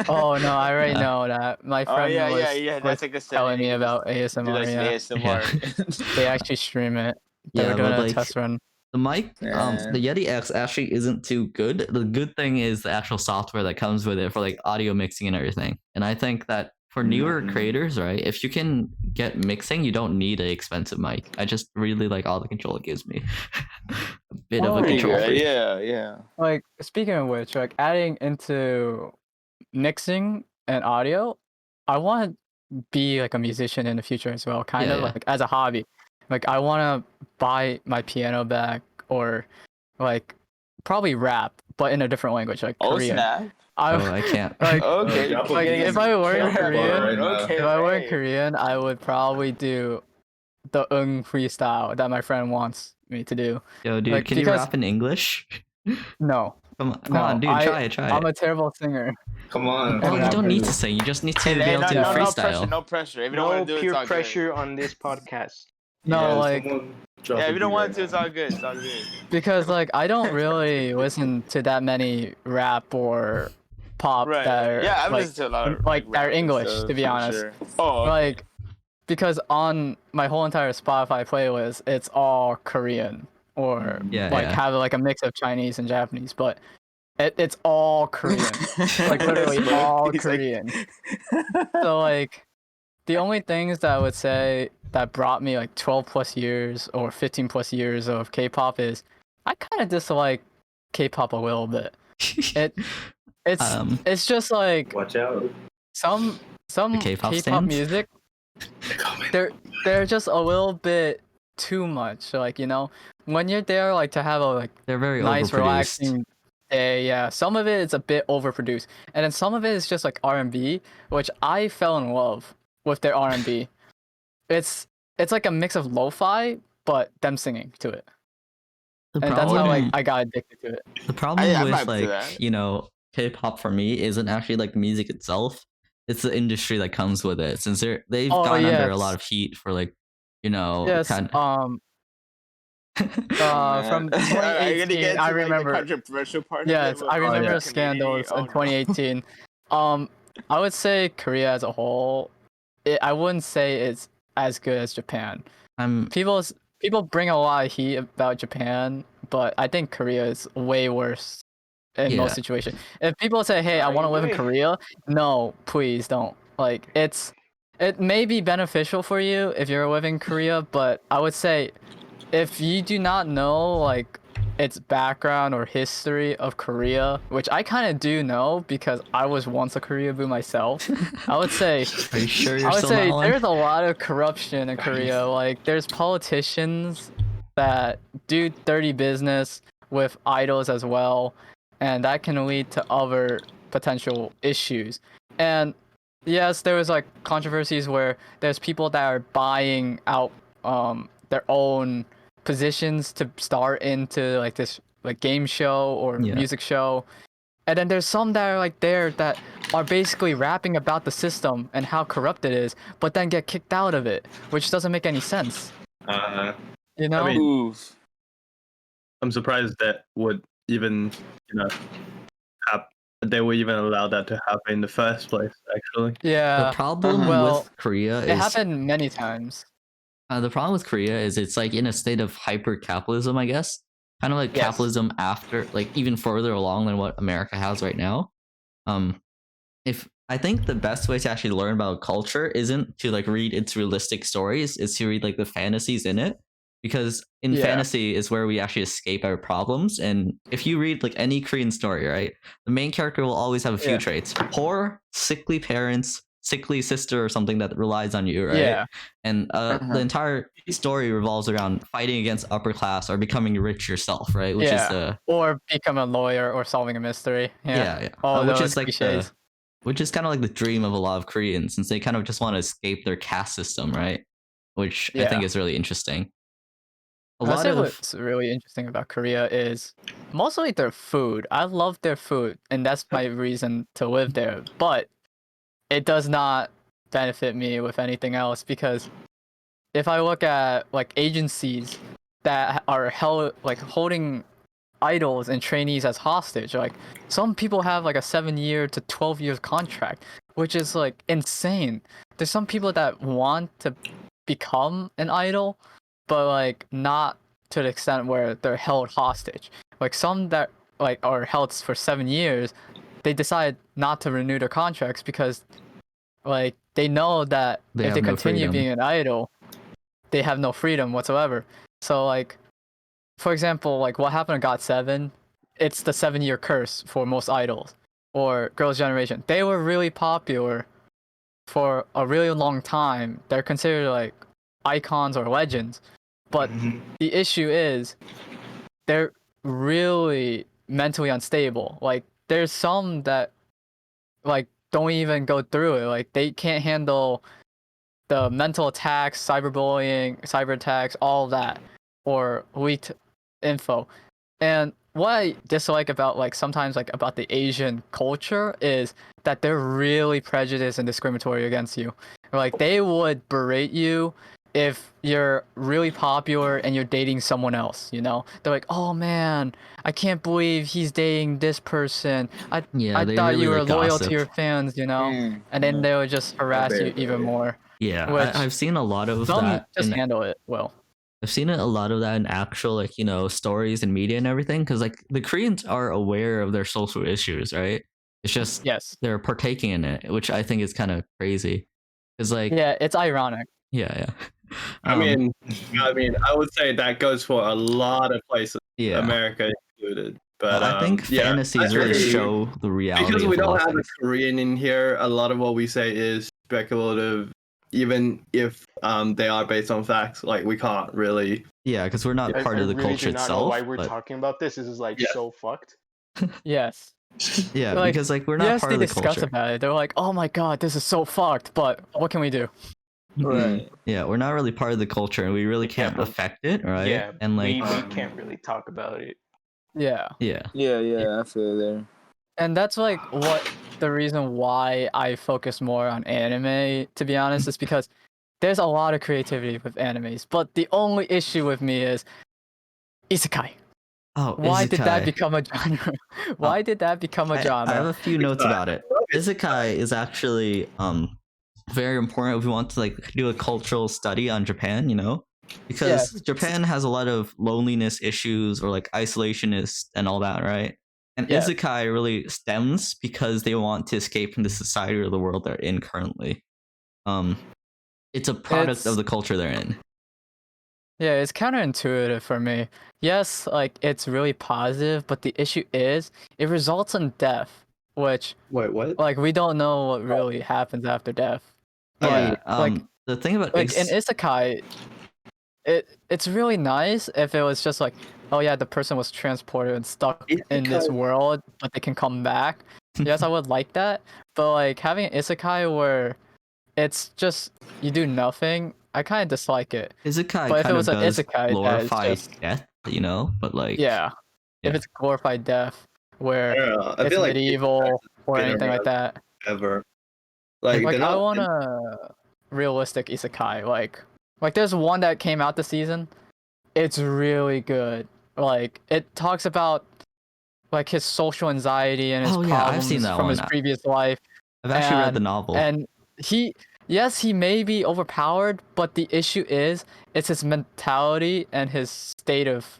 Oh no, I already Yeah. know that. My Oh friend yeah, was, yeah. was That's like a telling me setting. about Do ASMR. like some Yeah. ASMR. They actually stream it. They Yeah, were doing but, a like, test run. The mic, Yeah. the Yeti X actually isn't too good. The good thing is the actual software that comes with it for like audio mixing and everything. And I think that for newer Mhm. creators, right, if you can get mixing, you don't need an expensive mic. I just really like all the control it gives me. A bit of a Pretty control good. freak. Yeah. Like speaking of which, like adding into mixing and audio, I want to be like a musician in the future as well, kind Yeah, of yeah. like as a hobby. Like I want to buy my piano back or like probably rap, but in a different language, like Oh Korean. snap. Oh, I can't. like Okay. Japanese like, if I learn K-pop Korean- right now. Okay. if I learn right. Korean, I would probably do the freestyle that my friend wants me to do. Yo, dude, Like, can you because- rap in English? No, Come no, on, dude, try it. I'm a terrible singer. Come on. Oh, you rap don't need in- to sing. You just need to Hey, be able no, to no freestyle. pressure. No pressure. If you don't No want to do it, it's peer all good. pressure on this podcast. No, Yeah, like Someone drop Yeah, a if you don't beat want right to, it's now. all good. It's all good. because like I don't really listen to that many rap or pop Right. that are Yeah, I've like, listened to a lot of like, that are rap and English, stuff, to be for honest. sure. Oh, okay. like because on my whole entire Spotify playlist it's all Korean or Yeah, like yeah. have like a mix of Chinese and Japanese, but it's all Korean. Like literally But all he's like- Korean. So like the only things that I would say that brought me like 12 plus years or 15 plus years of K-pop is I kind of dislike K-pop a little bit. It's it's just like Watch out. some The K-pop stands? music They're coming. they're just a little bit too much. Like, you know, when you're there like to have a like They're very nice overproduced. relaxing day, yeah, some of it is a bit overproduced, and then some of it is just like R&B, which I fell in love with their R&B. It's like a mix of lo-fi but them singing to it, The and that's how problem, like I got addicted to it. the problem I'm with not to like that. you know K-pop for me isn't actually like the music itself. It's the industry that comes with it. Since they've Oh, gone under a yes. lot of heat for like you know Yes, kind from Man. Are you gonna 2018, get into, I like, remember. the controversial part. Yes, of it? I with remember the scandals community? in 2018. I would say Korea as a whole, I wouldn't say it's as good as Japan. I'm People bring a lot of heat about Japan, but I think Korea is way worse in Yeah. most situations. If people say, "Hey, I I want to live in agree. Korea," no, please don't. Like it may be beneficial for you if you're living in Korea, but I would say if you do not know like its background or history of Korea, which I kind of do know because I was once a Korea boo myself, I would say Are you sure you're I would still say not one? there's a lot of corruption in Korea. Like there's politicians that do dirty business with idols as well, and that can lead to other potential issues. And yes, there was like controversies where there's people that are buying out their own positions to start into like this like game show or Yeah. music show. And then there's some that are like there that are basically rapping about the system and how corrupt it is, but then get kicked out of it, which doesn't make any sense. You know? I mean, Oof. I'm surprised that would even, they would even allow that to happen in the first place. Actually, The Yeah. problem Well, with Korea it is happened many times. the problem with Korea is it's like in a state of hyper capitalism, I guess. Kind of like Yes. capitalism after, like even further along than what America has right now. If I think the best way to actually learn about culture isn't to like read its realistic stories, is to read like the fantasies in it. Because in Yeah. fantasy is where we actually escape our problems. And if you read like any Korean story, right, the main character will always have a few Yeah. traits: poor, sickly parents, sickly sister, or something that relies on you, right? Yeah. And the entire story revolves around fighting against upper class or becoming rich yourself, right? Which is Yeah. the Or become a lawyer or solving a mystery. Yeah. All which those is like cliches. which is kind of like the dream of a lot of Koreans, since they kind of just want to escape their caste system, right? Which I think Yeah. is really interesting. A I'd lot say of what's really interesting about Korea is mostly their food. I love their food, and that's my reason to live there. But it does not benefit me with anything else, because if I look at like agencies that are held like holding idols and trainees as hostage, like some people have like a 7 year to 12 years contract, which is like insane. There's some people that want to become an idol, but like not to the extent where they're held hostage. Like some that like are held for 7 years, they decide not to renew their contracts because like they know that They if have they no continue freedom. being an idol, they have no freedom whatsoever. So like, for example, like what happened to GOT7, it's the 7 year curse for most idols. Or Girls' Generation, they were really popular for a really long time. They're considered like icons or legends. But the issue is they're really mentally unstable. Like there's some that like don't even go through it. Like they can't handle the mental attacks, cyberbullying, cyber attacks, all that, or leaked info. And what I dislike about like sometimes like about the Asian culture is that they're really prejudiced and discriminatory against you. Like they would berate you if you're really popular and you're dating someone else, you know? They're like, "Oh man, I can't believe he's dating this person. I they thought really you were like loyal gossip. to your fans, you know?" And then they would just harass you even more. Yeah, Which I've seen a lot of some that. just handle it well. I've seen a lot of that in actual like stories and media and everything, because like the Koreans are aware of their social issues, right? It's just Yes. they're partaking in it, which I think is kind of crazy. It's like Yeah, it's ironic. yeah. I mean, I would say that goes for a lot of places, Yeah. America included. But I think fantasies really show the reality because we of a lot don't of have a things. Korean in here. A lot of what we say is speculative, even if they are based on facts. Like we can't really. Yeah, because we're not part I of the really culture do not itself. know why we're but talking about this. This is like Yeah. so fucked. Yes. yeah, Like, because like we're not yes, part they of the discuss culture. about it. They're like, "Oh my god, this is so fucked," but what can we do? Right. Yeah, we're not really part of the culture, and we really can't but- affect it, right? Yeah, and like we can't really talk about it. Yeah. yeah, Yeah, I feel there. And that's like what the reason why I focus more on anime, to be honest, is because there's a lot of creativity with animes, but the only issue with me is isekai. oh, Why did that isekai. become a genre? Why did that become a I have genre? a few notes about it. Isekai is actually very important if we want to like do a cultural study on Japan, because Yes. Japan has a lot of loneliness issues or like isolationist and all that, right? And Yeah. isekai really stems because they want to escape from the society or the world they're in currently. It's a product of the culture they're in. Yeah, it's counterintuitive for me. Yes, like it's really positive, but the issue is it results in death, which Wait, what? like we don't know what really happens after death. But Yeah, like the thing about in isekai, it's really nice if it was just like oh yeah, the person was transported and stuck in this Isekai. world, but they can come back. Yes, I would like that. But like having an isekai where it's just you do nothing, I kind of dislike it. Isekai But if it kind was of an does isekai that is glorify just death, you know, but like yeah, if yeah. it's glorified death I where don't know. I it's feel like isekais medieval is or beginner anything like that, ever. Like they're like I not. want a realistic isekai. Like there's one that came out this season. It's really good. Like it talks about like his social anxiety and his Oh yeah, I've seen problems that from one. his previous life, I've actually read the and novel. and he yes he may be overpowered, but the issue is it's his mentality and his state of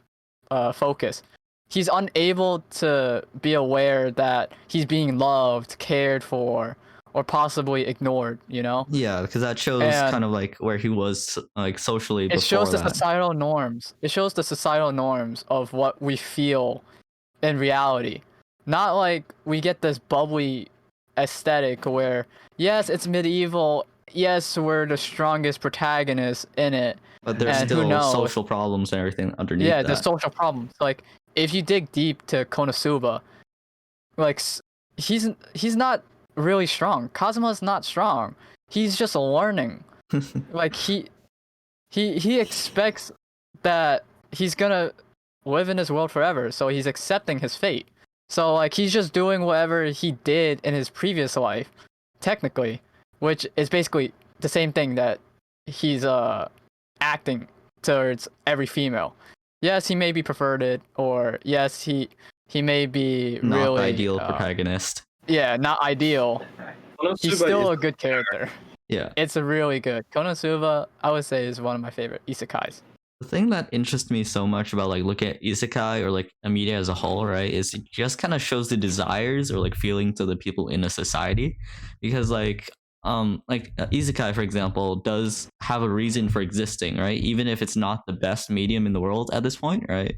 focus. He's unable to be aware that he's being loved, cared for, or possibly ignored, you know? Yeah, because that shows And kind of like where he was like socially it shows before the that. societal norms. It shows the societal norms of what we feel in reality. Not like we get this bubbly aesthetic where, yes, it's medieval. Yes, we're the strongest protagonist in it. But there's And who still knows? social problems and everything underneath Yeah, the that. social problems. Like, if you dig deep to Konosuba, like, he's not really strong. Kazuma's not strong. He's just learning. Like, he expects that he's gonna live in this world forever, so he's accepting his fate. So like he's just doing whatever he did in his previous life, technically, which is basically the same thing that he's acting towards every female. Yes, he may be perverted, or yes, he may be Not the really ideal protagonist. yeah, not ideal. He's Konosuba still is a good character. Yeah. It's a really good. Konosuba, I would say, is one of my favorite isekais. The thing that interests me so much about like looking at isekai or like a media as a whole, right, is it just kind of shows the desires or like feelings of the people in a society, because like isekai for example does have a reason for existing, right? Even if it's not the best medium in the world at this point, right?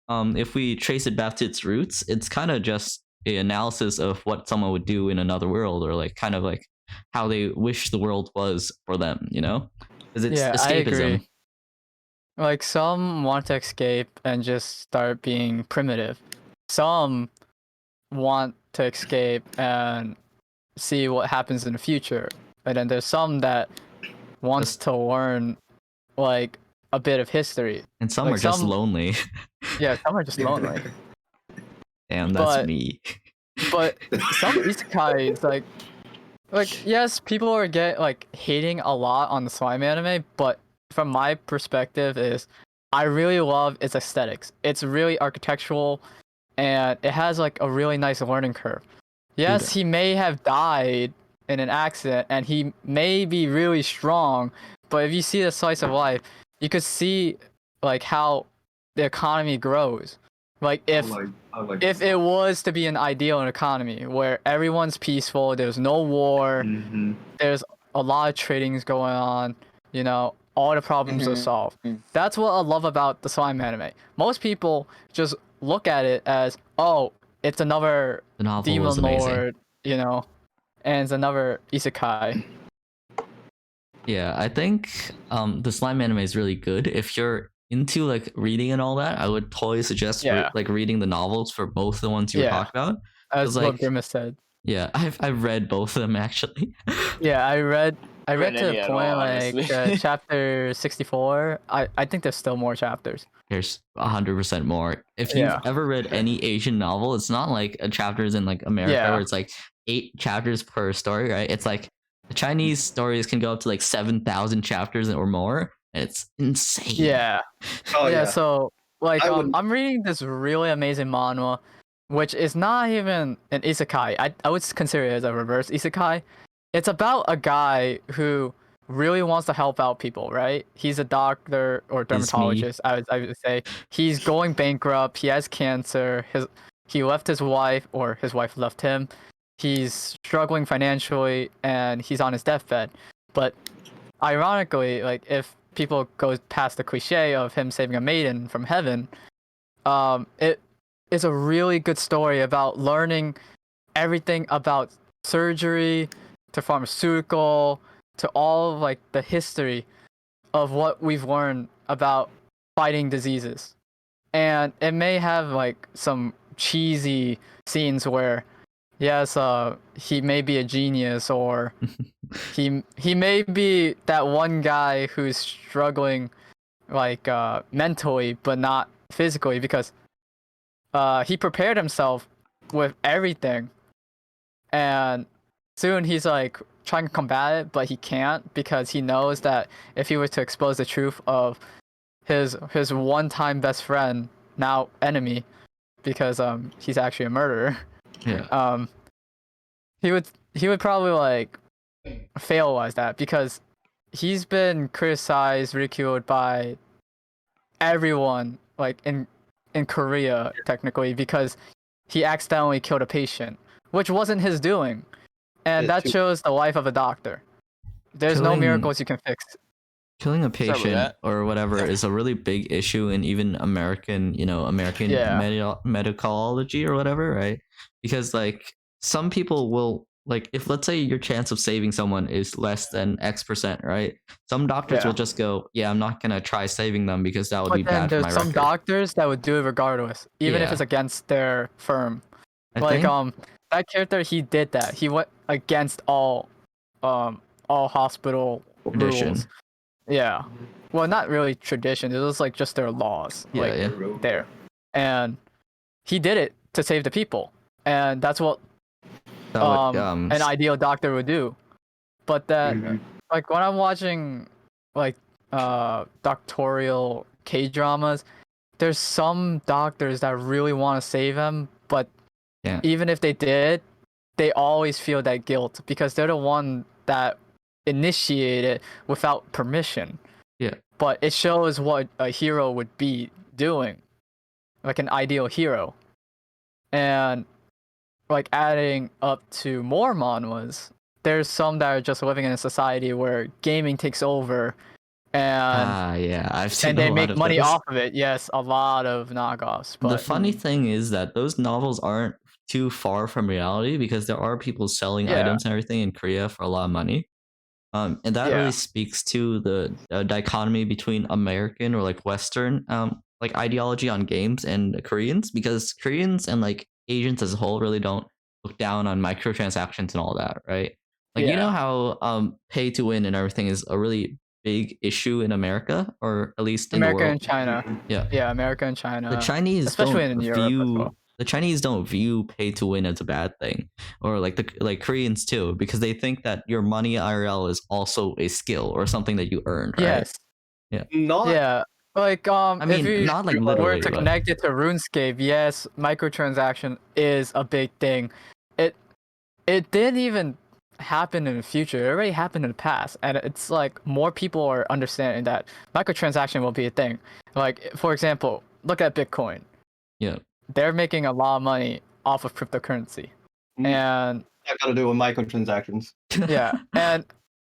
If we trace it back to its roots, it's kind of just an analysis of what someone would do in another world, or like kind of like how they wish the world was for them, you know? Because it's Yeah, I escapism. agree. Like some want to escape and just start being primitive. Some want to escape and see what happens in the future. And then there's some that wants to learn like a bit of history. And some Like are just some lonely. yeah, some are just lonely. Damn, that's But me. but some isekais like yes, people are hating a lot on the slime anime, but from my perspective is I really love its aesthetics. It's really architectural and it has like a really nice learning curve. Yes, he may have died in an accident and he may be really strong, but if you see the slice of life, you could see like how the economy grows. Like if it was to be an ideal economy where everyone's peaceful, there's no war, there's a lot of tradings going on, you know, all the problems are solved. That's what I love about the slime anime. Most people just look at it as, oh, it's another The novel was demon amazing. lord, you know, and it's another isekai. Yeah, I think the slime anime is really good. If you're into like reading and all that, I would totally suggest Yeah. like reading the novels for both the ones you were Yeah. talking about. As like what Grimace said. Yeah, I've read both of them actually. Yeah, I read Read to any the at point all, like honestly. chapter 64. I think there's still more chapters. There's 100% more. If you've Yeah. ever read any Asian novel, it's not like a chapters in like America Yeah. where it's like 8 chapters per story, right? It's like the Chinese stories can go up to like 7,000 chapters or more. And it's insane. Yeah. Oh yeah, yeah. so like I would- I'm reading this really amazing manhwa, which is not even an isekai. I would consider it as a reverse isekai. It's about a guy who really wants to help out people, right? He's a doctor or Is me. dermatologist, I would say. He's going bankrupt, he has cancer, he left his wife or his wife left him. He's struggling financially and he's on his deathbed. But ironically, like if people go past the cliche of him saving a maiden from heaven, it is a really good story about learning everything about surgery to pharmaceutical to all of like the history of what we've learned about fighting diseases. and it may have like some cheesy scenes where, yes, he may be a genius, or he may be that one guy who's struggling like mentally but not physically, because he prepared himself with everything, and soon he's like trying to combat it, but he can't, because he knows that if he were to expose the truth of his one-time best friend, now enemy, because he's actually a murderer, Yeah. he would probably like fail as that, because he's been criticized, ridiculed by everyone, like in Korea technically, because he accidentally killed a patient, which wasn't his doing, and that shows the life of a doctor. There's no miracles you can fix. Killing a Sorry about patient that. or whatever is a really big issue in even American, American Yeah. medicology or whatever, right? Because like some people will, like, if let's say your chance of saving someone is less than X%, right? Some doctors Yeah. will just go, yeah, I'm not gonna try saving them because that would be But then bad for there's my some record. doctors that would do it regardless, even if Yeah. it's against their firm. I Like think that character, he did that. He went against all hospital tradition. rules. Yeah. Well, not really tradition. It was like just their laws. Yeah, like yeah. there. And he did it to save the people. And that's what That would, an ideal doctor would do. But that like when I'm watching like doctorial K-dramas, there's some doctors that really want to save him, but Yeah. even if they did, they always feel that guilt because they're the one that initiated without permission. Yeah. But it shows what a hero would be doing, like an ideal hero. And like adding up to more manhwas, there's some that are just living in a society where gaming takes over, and Yeah, I've seen and a they lot make of money those. off of it. Yes, a lot of knockoffs. But The funny thing is that those novels aren't too far from reality because there are people selling Yeah. items and everything in Korea for a lot of money. And that Yeah. really speaks to the dichotomy between American or like Western like ideology on games and the Koreans, because Koreans and like Asians as a whole really don't look down on microtransactions and all that, right? Like you know Yeah. how pay to win and everything is a really big issue in America, or at least in the America world. and China. Yeah. Yeah, America and China. The Chinese especially don't in Europe as view well. the Chinese don't view pay to win as a bad thing, or like the like Koreans too, because they think that your money IRL is also a skill or something that you earn, right? Yes. Not Yeah. Like I if mean, you not like were literally, to but connect it to RuneScape, yes, microtransaction is a big thing. It didn't even happen in the future. It already happened in the past, and it's like more people are understanding that microtransaction will be a thing. Like for example, look at Bitcoin. yeah, They're making a lot of money off of cryptocurrency, and That got to do with microtransactions. yeah, and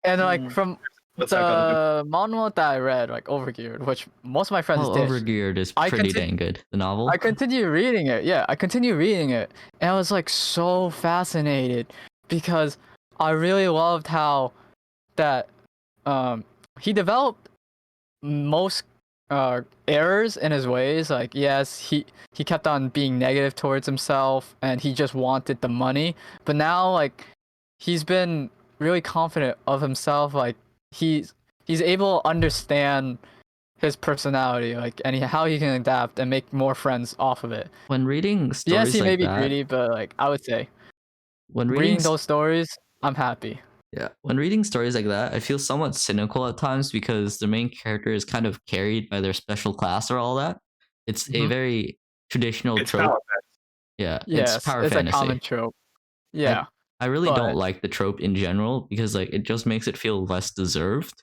like from What's that got to do? the manual that I read, like Overgeared, which most of my friends oh, did. Overgeared is I pretty conti- dang good. The novel. I continue reading it. Yeah, I continue reading it, and I was like so fascinated because I really loved how that he developed most errors in his ways. Like yes, he kept on being negative towards himself, and he just wanted the money. But now like he's been really confident of himself. Like he's able to understand his personality, like, and how he can adapt and make more friends off of it. When reading Yes, stories he may like be that, greedy, but like I would say, when reading those stories, I'm happy. yeah, when reading stories like that, I feel somewhat cynical at times because the main character is kind of carried by their special class or all that. It's a Mhm. very traditional it's trope. power. Yeah, Yes, it's power it's fantasy. a common trope. Yeah, I really don't but- like the trope in general because like it just makes it feel less deserved.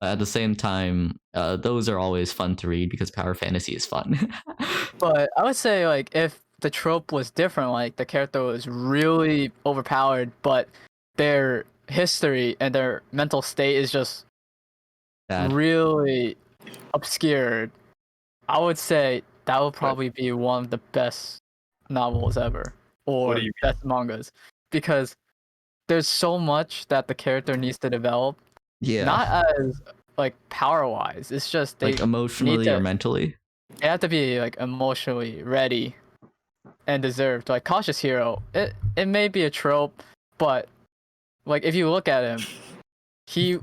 At the same time, those are always fun to read because power fantasy is fun. but I would say like if the trope was different, like the character was really overpowered, but their history and their mental state is just Bad. really obscured, I would say that would probably be one of the best novels ever, or do you best mangas, because there's so much that the character needs to develop. Yeah, Not as like power wise. It's just they like emotionally to- or mentally. they have to be like emotionally ready and deserved. Like Cautious Hero, it may be a trope, but like if you look at him, he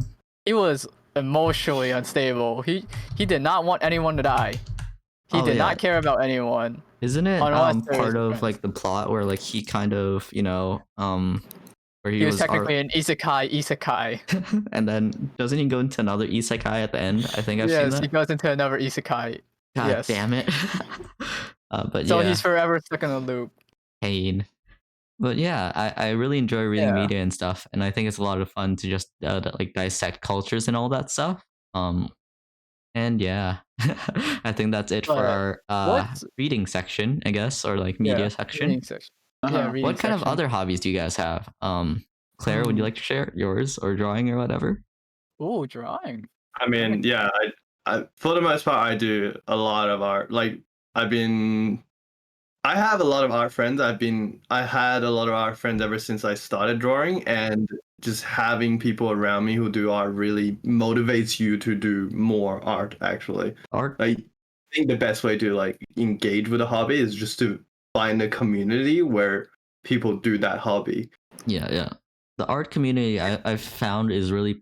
was emotionally unstable. He did not want anyone to die. He Oh, did yeah. not care about anyone. Isn't it Unless there part was of friends. like the plot where like he kind of, you know, where He was was technically an isekai. and then doesn't he go into another isekai at the end? I think I've seen Yes, that. he goes into another isekai. God yes. damn it. But So yeah, he's forever stuck in a loop. pain. But yeah, I really enjoy reading Yeah. media and stuff, and I think it's a lot of fun to just like dissect cultures and all that stuff. And yeah, I think that's it for But our what's- reading section, I guess, or like media section. Reading section. Yeah, Uh-huh. reading What kind of section. other hobbies do you guys have? Claire, would you like to share yours or drawing or whatever? Ooh, drawing. I mean, yeah, I for the most part I do a lot of art. Like I have a lot of art friends. I had a lot of art friends ever since I started drawing, and just having people around me who do art really motivates you to do more art actually. Art? Like I think the best way to like engage with a hobby is just to find a community where people do that hobby. Yeah. The art community I've found is really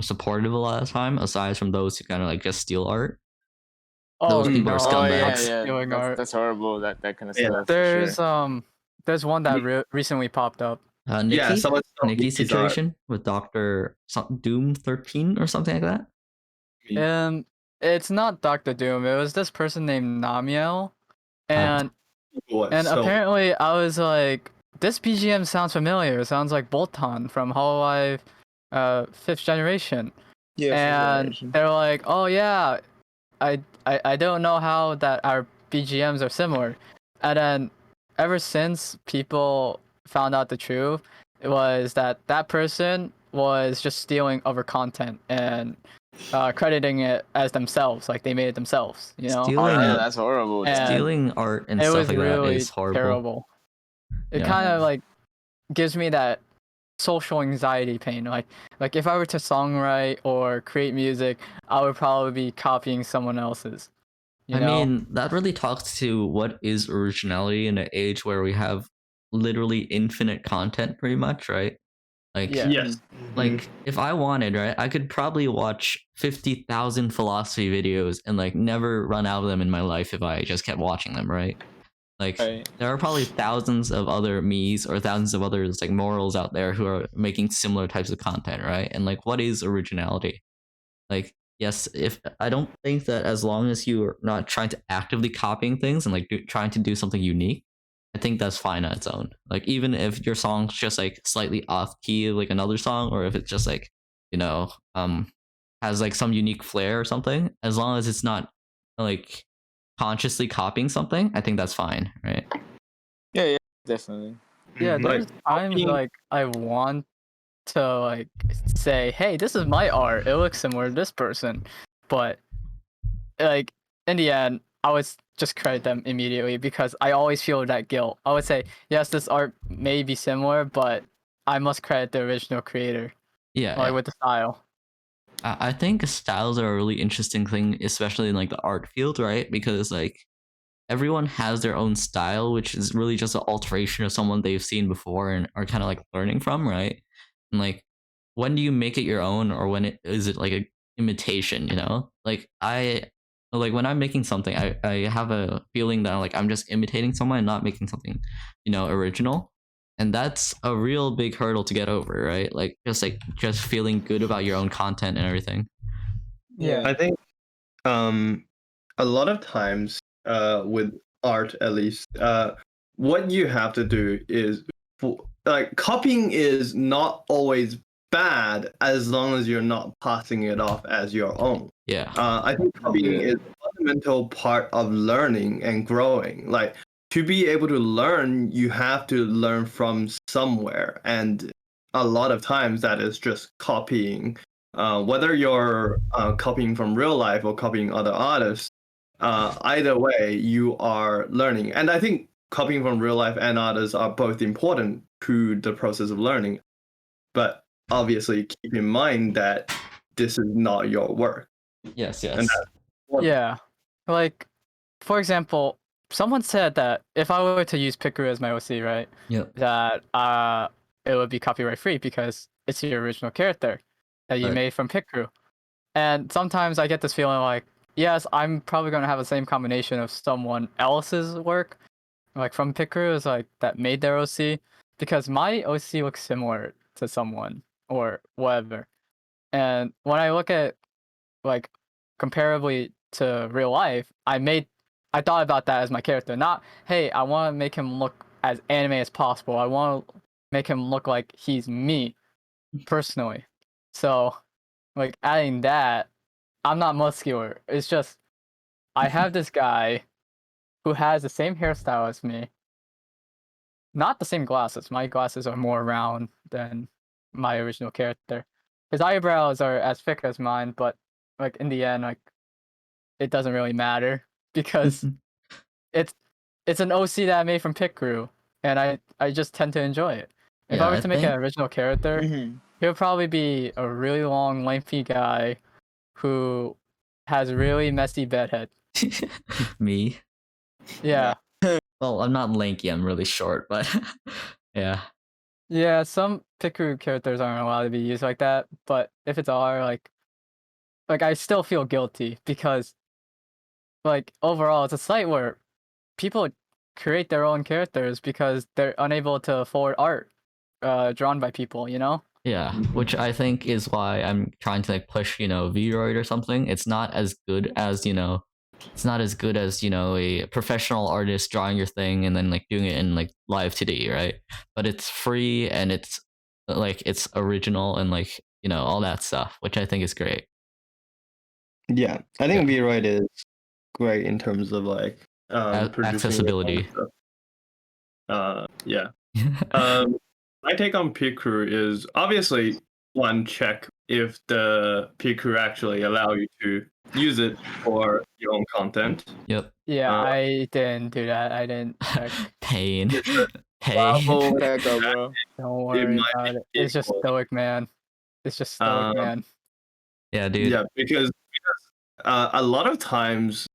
supportive a lot of the time, aside from those who kind of like just steal art. Oh, Those people are no, Oh yeah, scumbags. yeah. stealing art. That's horrible. That kind of Yeah. stuff. For sure. There's one that recently popped up. Nikki? Yeah, someone stole Nikki Nikki's art. situation with Doctor Doom 13 or something like that. It's not Dr. Doom. It was this person named Namiel, and So apparently I was like, this BGM sounds familiar. It sounds like Bolton from Hololive, 5th generation. Yeah. And they're like, oh yeah, I don't know how that our BGMs are similar. And then ever since people found out the truth, it was that person was just stealing other content and crediting it as themselves, like they made it themselves, you know? Stealing- Oh, yeah, that's horrible. And Stealing art and it stuff was like that really is horrible. terrible. It Yeah. kind of like gives me that social anxiety pain. Like if I were to songwrite or create music, I would probably be copying someone else's. You know? mean, that really talks to what is originality in an age where we have literally infinite content, pretty much, right? Like, Yeah. yes. like if I wanted, right, I could probably watch 50,000 philosophy videos and like never run out of them in my life if I just kept watching them, right? Like, Right. there are probably thousands of other me's or thousands of others like morals out there who are making similar types of content, right? And like, what is originality? Like, yes, if I don't think that as long as you are not trying to actively copying things and like trying to do something unique, I think that's fine on its own. Like, even if your song's just like slightly off key of like another song, or if it's just like, you know, has like some unique flair or something, as long as it's not like consciously copying something, I think that's fine, right? Yeah, definitely. Yeah, Mhm. there's Like, times copying- like I want to like say, hey, this is my art. It looks similar to this person, but like in the end, I would just credit them immediately because I always feel that guilt. I would say, yes, this art may be similar, but I must credit the original creator, Yeah, like yeah. with the style. I think styles are a really interesting thing, especially in like the art field, right? Because like everyone has their own style, which is really just an alteration of someone they've seen before and are kind of like learning from, right? And like, when do you make it your own, or when is it like a imitation? You know, like when I'm making something, I have a feeling that like I'm just imitating someone and not making something, you know, original. And that's a real big hurdle to get over, right? Like just feeling good about your own content and everything. Yeah. I think a lot of times with art at least what you have to do is like copying is not always bad as long as you're not passing it off as your own. Yeah. I think copying is a fundamental part of learning and growing. Like to be able to learn, you have to learn from somewhere, and a lot of times that is just copying. Whether you're copying from real life or copying other artists, either way, you are learning. And I think copying from real life and others are both important to the process of learning. But obviously, keep in mind that this is not your work. Yes. And Yeah, like for example, someone said that if I were to use Pikachu as my OC, right, Yep. that it would be copyright free because it's your original character that you Right. made from Pikachu. And sometimes I get this feeling like, yes, I'm probably gonna have the same combination of someone else's work, like from Pikachu, is like that made their OC, because my OC looks similar to someone or whatever. And when I look at like comparably to real life, I thought about that as my character. Not, hey, I want to make him look as anime as possible. I want to make him look like he's me personally. So, like adding that, I'm not muscular. It's just I have this guy who has the same hairstyle as me. Not the same glasses. My glasses are more round than my original character. His eyebrows are as thick as mine, but like in the end, like it doesn't really matter because it's it's an OC that I made from Pit Crew, and I just tend to enjoy it. If I Yeah, were I to make an think original character, Mhm. he'll probably be a really long, lengthy guy who has really messy bedhead. me. Yeah. Well, I'm not lanky. I'm really short, but yeah. Yeah, some Pit Crew characters aren't allowed to be used like that, but if it's R, like I still feel guilty because like overall it's a site where people create their own characters because they're unable to afford art drawn by people, you know? Yeah, which I think is why I'm trying to like push, Vroid or something. It's not as good as, it's not as good as, a professional artist drawing your thing and then like doing it in like live 2D, right? But it's free and it's like it's original and like, all that stuff, which I think is great. Yeah, I think Vroid is great in terms of like producing Accessibility. your own stuff. Yeah. My take on Picrew is obviously one, check if the Picrew actually allow you to use it for your own content. Yep. Yeah, Uh, I didn't do that. I didn't check. Pain. You should Pain. travel. There you go, bro. Don't It worry might about it. be It's just equal. stoic, man. It's just stoic, Um, man. Yeah, dude. Yeah, because a lot of times,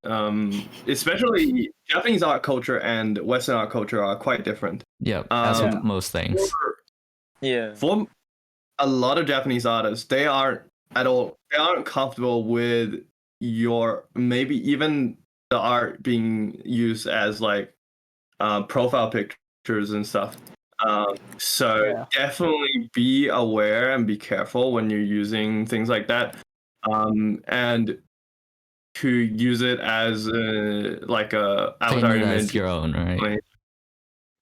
especially Japanese art culture and Western art culture are quite different. Yep. As Um, with most things. Yeah. For a lot of Japanese artists, they aren't comfortable with your maybe even the art being used as like profile pictures and stuff. So Yeah. definitely be aware and be careful when you're using things like that. And to use it as like a avatar Claiming that image, as your own, right?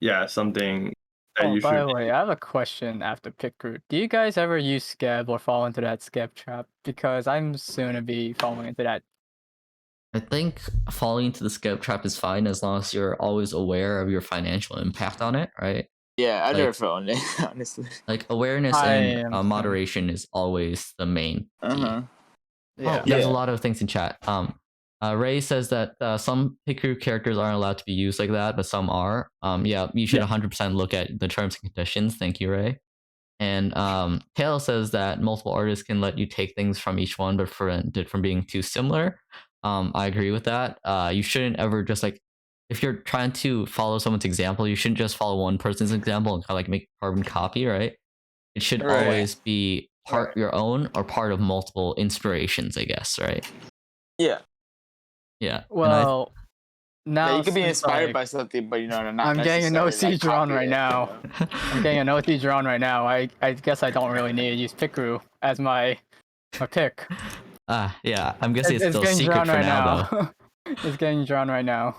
yeah, something that Oh, you by should. the way, I have a question after Pit Crew. Do you guys ever use Scab or fall into that Scab trap? Because I'm soon to be falling into that. I think falling into the skip trap is fine as long as you're always aware of your financial impact on it, right? Yeah, I Like- never felt it, honestly. Like awareness I and am moderation is always the main key. Uh-huh. Yeah. Oh, there's a Yeah. lot of things in chat. Ray says that some Pikachu characters aren't allowed to be used like that, but some are. Yeah, you should Yeah. 100% look at the terms and conditions. Thank you, Ray. And Tail says that multiple artists can let you take things from each one, but prevent it from being too similar. I agree with that. You shouldn't ever just like, if you're trying to follow someone's example, you shouldn't just follow one person's example and kind of like make a carbon copy, right? It should Right. always be part Right. your own or part of multiple inspirations, I guess, right? Yeah. Yeah. Well, now Yeah, you could be since, inspired like, by something, but not I'm getting an necessarily, OC drawn copy right it, now. I'm getting an OC drawn right now. I guess I don't really need to use Picru as my pick. Yeah. I'm guessing it's It's still getting secret drawn for right now, though. now. It's getting drawn right now.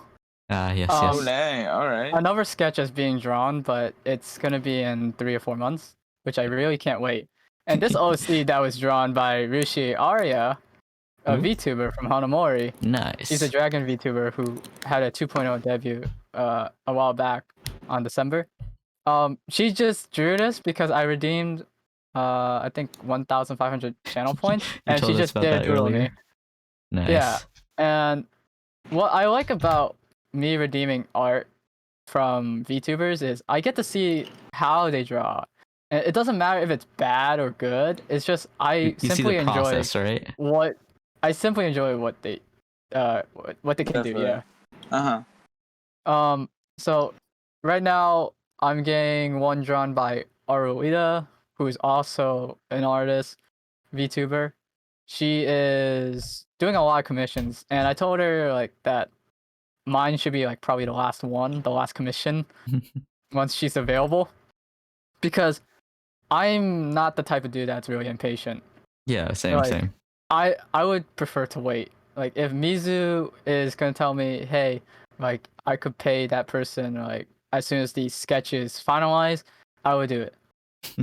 Yes, Oh, yes. dang. All right. Another sketch is being drawn, but it's gonna be in 3 or 4 months, which I really can't wait. And this OC that was drawn by Rishi Arya, a Ooh. VTuber from Hanamori. Nice. She's a dragon VTuber who had a 2.0 debut a while back on December. She just drew this because I redeemed I think 1,500 channel points, You and told she us just about did that a doodle me. earlier. Nice. Yeah, and what I like about me redeeming art from VTubers is I get to see how they draw. And it doesn't matter if it's bad or good. It's just You see simply the enjoy process, right? what I simply enjoy what they can do. Definitely. Yeah. So right now I'm getting one drawn by Aruida, who is also an artist, VTuber. She is doing a lot of commissions, and I told her like that mine should be like probably the last commission once she's available, because I'm not the type of dude that's really impatient. Yeah, same, Like, same. I would prefer to wait. Like if Mizu is gonna tell me, hey, like I could pay that person like as soon as the sketch is finalized, I would do it.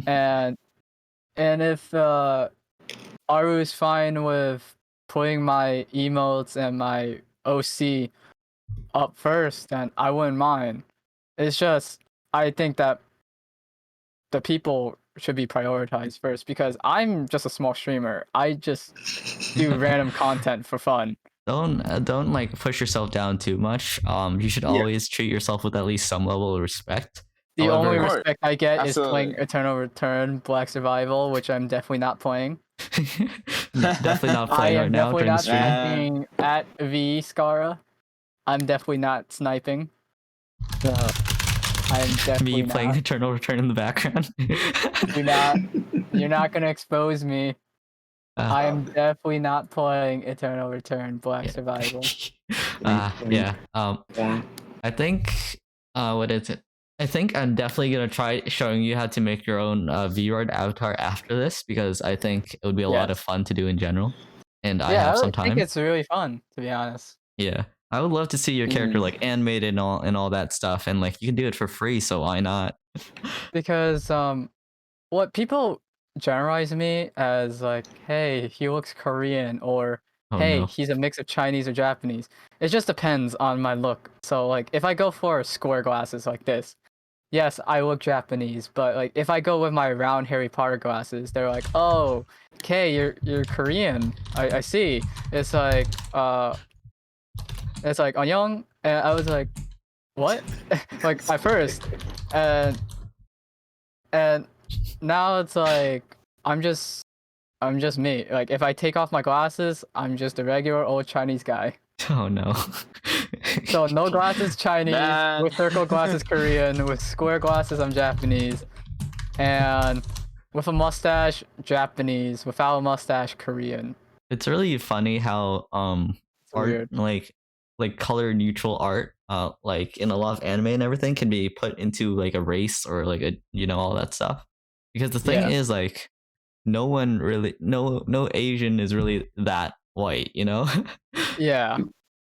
and if Aru is fine with putting my emotes and my OC up first, then I wouldn't mind. It's just I think that the people should be prioritized first, because I'm just a small streamer. I just do random content for fun. Don't like push yourself down too much. You should always treat yourself with at least some level of respect. The only However, respect I get is Absolutely. playing Eternal Return, Black Survival, which I'm definitely not playing. definitely not I playing am right now definitely during the not stream. sniping at V Scara. I'm definitely not sniping. I'm definitely Me playing not. Eternal Return in the background. You're not gonna expose me. I Uh, am definitely not playing Eternal Return, Black Survival. yeah. I think what is it? I think I'm definitely gonna try showing you how to make your own V-Rod avatar after this, because I think it would be a lot of Yes. fun to do in general. And I Yeah, have I some think time. it's really fun, to be honest. Yeah. I would love to see your character like animated and all that stuff, and like you can do it for free, so why not? Because what people generalize me as like, hey, he looks Korean, or Oh hey, no. he's a mix of Chinese or Japanese. It just depends on my look. So like if I go for square glasses like this, yes, I look Japanese, but like if I go with my round Harry Potter glasses, they're like, oh, okay, you're Korean. I see. It's like Anyong, and I was like, what? Like at first, and and now it's like I'm just me. Like if I take off my glasses, I'm just a regular old Chinese guy. Oh no. So no glasses Chinese, Man. with circle glasses Korean, with square glasses I'm Japanese, and with a mustache Japanese, without a mustache Korean. It's really funny how It's art weird. like color neutral art like in a lot of anime and everything can be put into like a race or like a all that stuff. Because the thing Yes. is like no one really no Asian is really that white, you know? Yeah.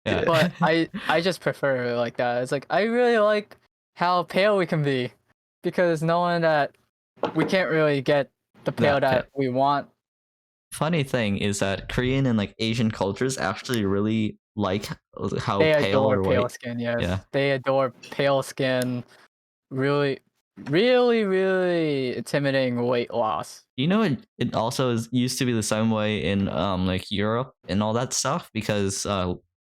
Yeah. But I just prefer it like that. It's like I really like how pale we can be, because knowing that we can't really get the pale That that we want. funny thing is that Korean and like Asian cultures actually really like how They pale adore or pale white. skin, yes. Yeah. They adore pale skin. Really, really, really intimidating weight loss. You know, it also used to be the same way in like Europe and all that stuff, because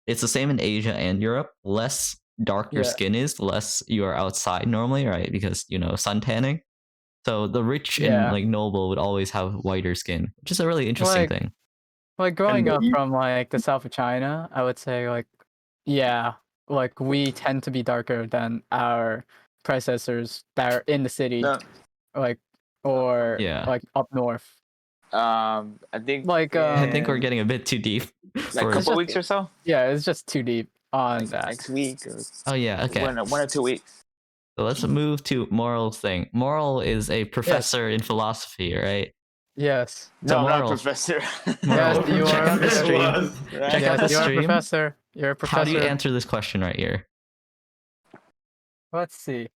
it's the same in Asia and Europe. Less dark your Yeah. skin is, the less you are outside normally, right? Because sun tanning. So the rich and Yeah. like noble would always have whiter skin, which is a really interesting Like, thing. like growing up maybe- from like the south of China, I would say like, yeah, like we tend to be darker than our predecessors that are in the city, No. like, or Yeah. like up north. I think Like, I think we're in, getting a bit too deep. like for- a couple just- weeks or so. Yeah, it's just too deep on Like that. next week or Oh yeah, okay. one or 2 weeks. So let's move to Moral's thing. Moral is a professor in philosophy, right? Yes. So No, I'm not a Moral. professor. Moral, Yes, you check are. out the Yes, stream. Right? Check out Yes, the you're a stream. professor. You're a professor. How do you answer this question right here? Let's see.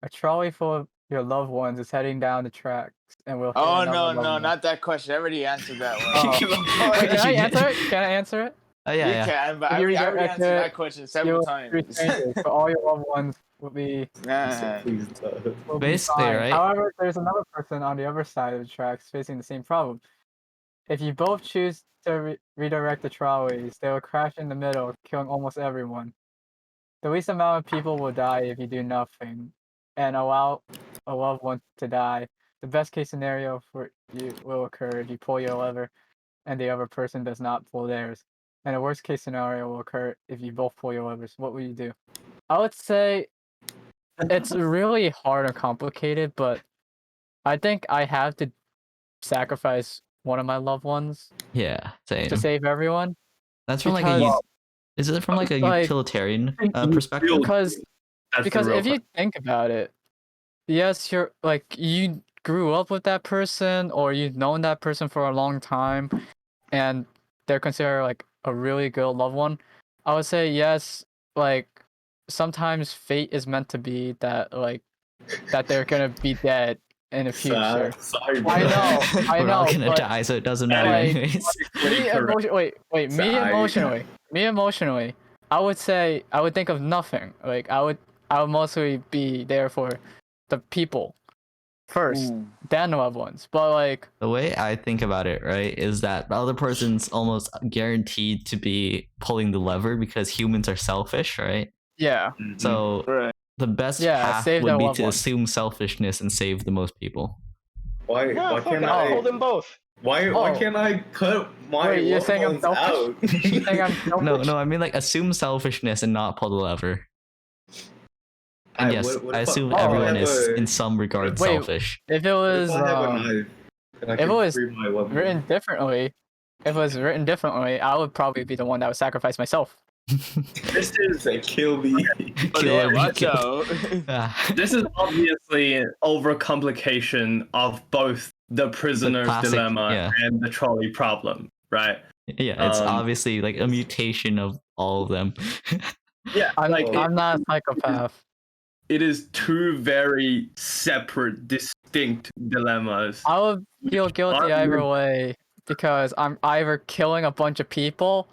A trolley full of your loved ones is heading down the tracks and will hit Oh another no, loved no, one. not that question. I already answered that Oh. one. Wait, can I answer it? Can I answer it? Oh yeah, You yeah. can, but If I you already redirect answered it, that question several You'll times. be strangers, but all your loved ones will be Nah. Basically, fine. right? However, there's another person on the other side of the tracks facing the same problem. If you both choose to redirect the trolleys, they will crash in the middle, killing almost everyone. The least amount of people will die if you do nothing and allow a loved one to die. The best case scenario for you will occur if you pull your lever and the other person does not pull theirs. and a worst case scenario will occur if you both pull your levers. What would you do? I would say it's really hard and complicated, but I think I have to sacrifice one of my loved ones Yeah, to same. save everyone. That's from like a Because, is it from like a like, utilitarian you perspective? feel- because That's because the real if you think about it, yes, you're like you grew up with that person or you've known that person for a long time, and they're considered like a really good loved one. I would say yes. Like sometimes fate is meant to be that that they're gonna be dead in the future. Sorry, bro. I know, I We're all know, gonna but die, so it doesn't matter like, anyways. me Sorry. emotionally, I would say I would think of nothing. Like I would mostly be there for the people first, then the loved ones. But like, The way I think about it, right, is that the other person's almost guaranteed to be pulling the lever because humans are selfish, right? yeah, So Right. the best Yeah, path save would their be loved to ones. assume selfishness and save the most people. Why fuck can't it, I'll I? hold them both. Why Oh. can't I cut my Wait, you're loved saying I'm ones selfish? out? You think I'm selfish? No, I mean like assume selfishness and not pull the lever. And Alright, yes, what I if assume Oh, everyone have is a- in some regard Wait, selfish. If it What was if I have a knife and I if it can was free my loved written ones? differently, I would probably be the one that would sacrifice myself. This is a kill me. Kill every watch kill. out. Ah. This is obviously an overcomplication of both the prisoner's classic- dilemma yeah. and the trolley problem, right? Yeah, it's Um, obviously like a mutation of all of them. Yeah, I'm not a psychopath. it is two very separate, distinct dilemmas. I would feel guilty Are either you- way because I'm either killing a bunch of people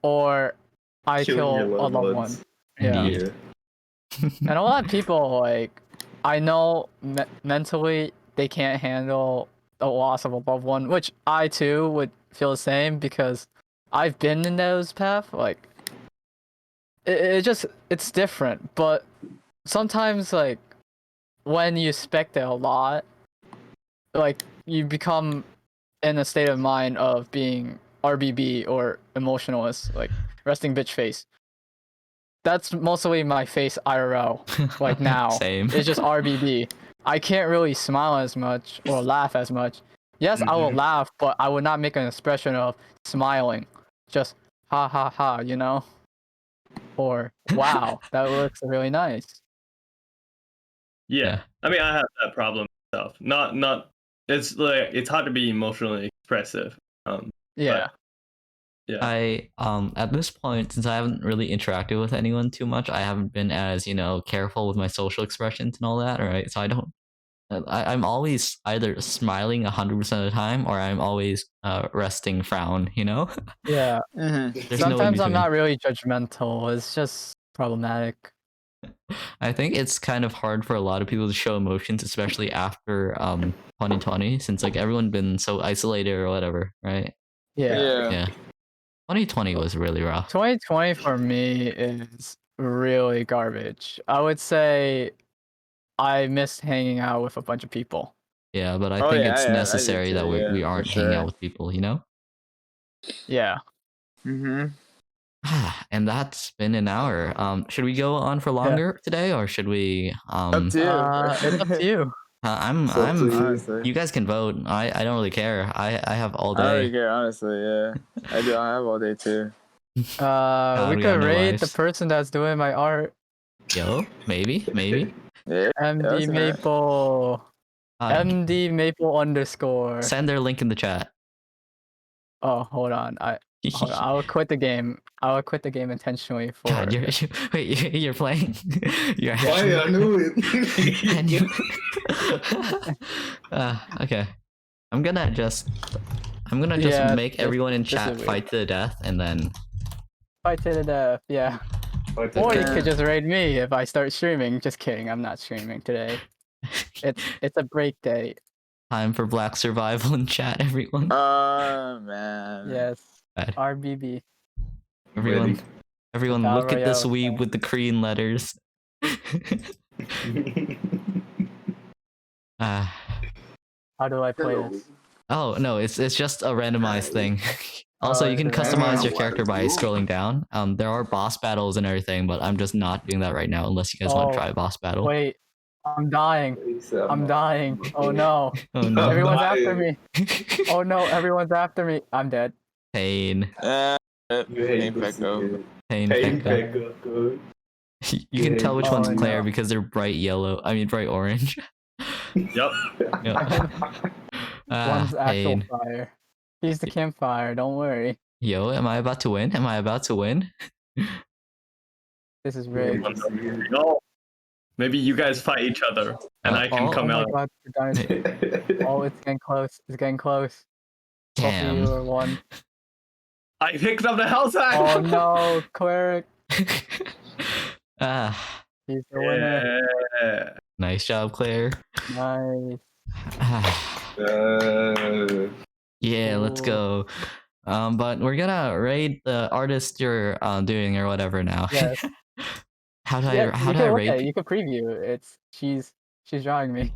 or I Killing your kill a loved loved one. ones. Yeah. Indeed. And a lot of people like I know mentally they can't handle the loss of a loved one, which I too would feel the same because I've been in those paths. Like it's different, but sometimes like when you expect it a lot, like you become in a state of mind of being RBB or emotionalist, like resting bitch face. That's mostly my face IRL. Like now, Same. it's just RBB. I can't really smile as much or laugh as much. Yes, I will laugh, but I would not make an expression of smiling. Just ha ha ha, you know? Or wow, that looks really nice. Yeah. I mean, I have that problem myself. Not. It's like it's hard to be emotionally expressive. Yeah. Yeah. I at this point, since I haven't really interacted with anyone too much, I haven't been as careful with my social expressions and all that. Right, so I don't. I'm always either smiling 100% of the time, or I'm always resting frown. Yeah. There's no in Sometimes I'm between. not really judgmental. It's just problematic. I think it's kind of hard for a lot of people to show emotions, especially after 2020, since like everyone been so isolated or whatever, right? Yeah. 2020 was really rough. 2020 for me is really garbage. I would say I miss hanging out with a bunch of people. Yeah, but I Oh, think yeah, it's I do necessary that too, we yeah, for aren't hanging sure. out with people, Yeah. And that's been an hour. Should we go on for longer today, or should we? Up to you. It's up to you. I'm. Honestly. You guys can vote. I don't really care. I have all I don't really day. care, honestly, yeah. I do. I have all day too. We we got could no raid the lives. person that's doing my art. Yo, maybe. Yeah. MD that's alright. Maple. Uh, MD Maple _. Send their link in the chat. Oh, hold on. Hold on. I will quit the game. I will quit the game intentionally for. God, wait, you're playing. You're Why I knew it. And you- okay. I'm gonna just Yeah, make everyone in this chat is weird. fight to the death, and then Fight to the death. Yeah. Or you could just raid me if I start streaming. Just kidding. I'm not streaming today. It's a break day. time for black survival in chat. Everyone, Oh, man. Yes. Bad. RBB. everyone, Ready? everyone! Battle Look at this Royale weeb thing. with the Korean letters. How do I play this? Oh no, it's just a randomized thing. Also, you can correct. customize your character by scrolling down. There are boss battles and everything, but I'm just not doing that right now unless you guys want to try a boss battle. Wait, I'm dying. I'm dying. Oh no. Oh no. Everyone's after me. Oh no, everyone's after me. I'm dead. Pain. Pain Pecco. Pain Pekka. You can tell which one's Claire because they're bright yellow. I mean, bright orange. Yep. Yep. One's actual Pain. fire. He's the campfire, don't worry. Yo, am I about to win? Am I about to win? This is rigged. No. Maybe you guys fight each other, and I can come Oh out. my god, we're dying. Oh, it's getting close. It's getting close. Both of Damn. you are one. I picked up the health hack. Oh no, Cleric. Ah, He's the winner. Yeah. nice job, Claire. Nice. Yeah, let's go. But we're gonna raid the artist you're doing or whatever now. Yes. How do I Yeah, how you do I can look rate at it, you can preview. It's she's drawing me.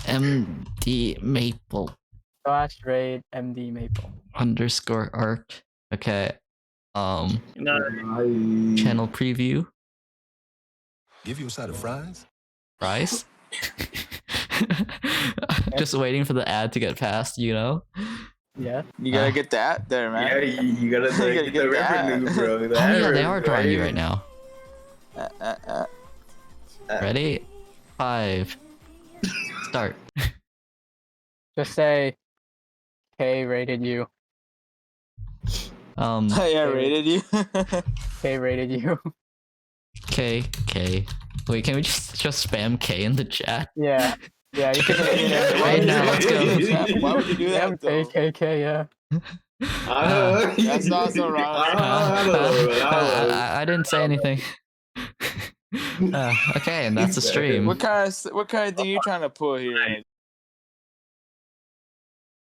MD Maple / raid MD Maple. _art? Okay. No. Channel preview. Give you a side of fries? Fries? Just waiting for the ad to get past, you know? Yeah. You gotta get that there, man. Yeah, you gotta gotta get get the that. revenue, bro. Oh yeah, they are drawing you right now. Ready? 5. Start. Just say K rated you. I rated you. K rated you. K. Wait, can we just spam K in the chat? Yeah. Yeah, you can Right now, let's go. Why would you do that though? K, yeah. That's not so wrong. I didn't say anything. Okay, and that's the stream. What kind of thing you trying to pull here?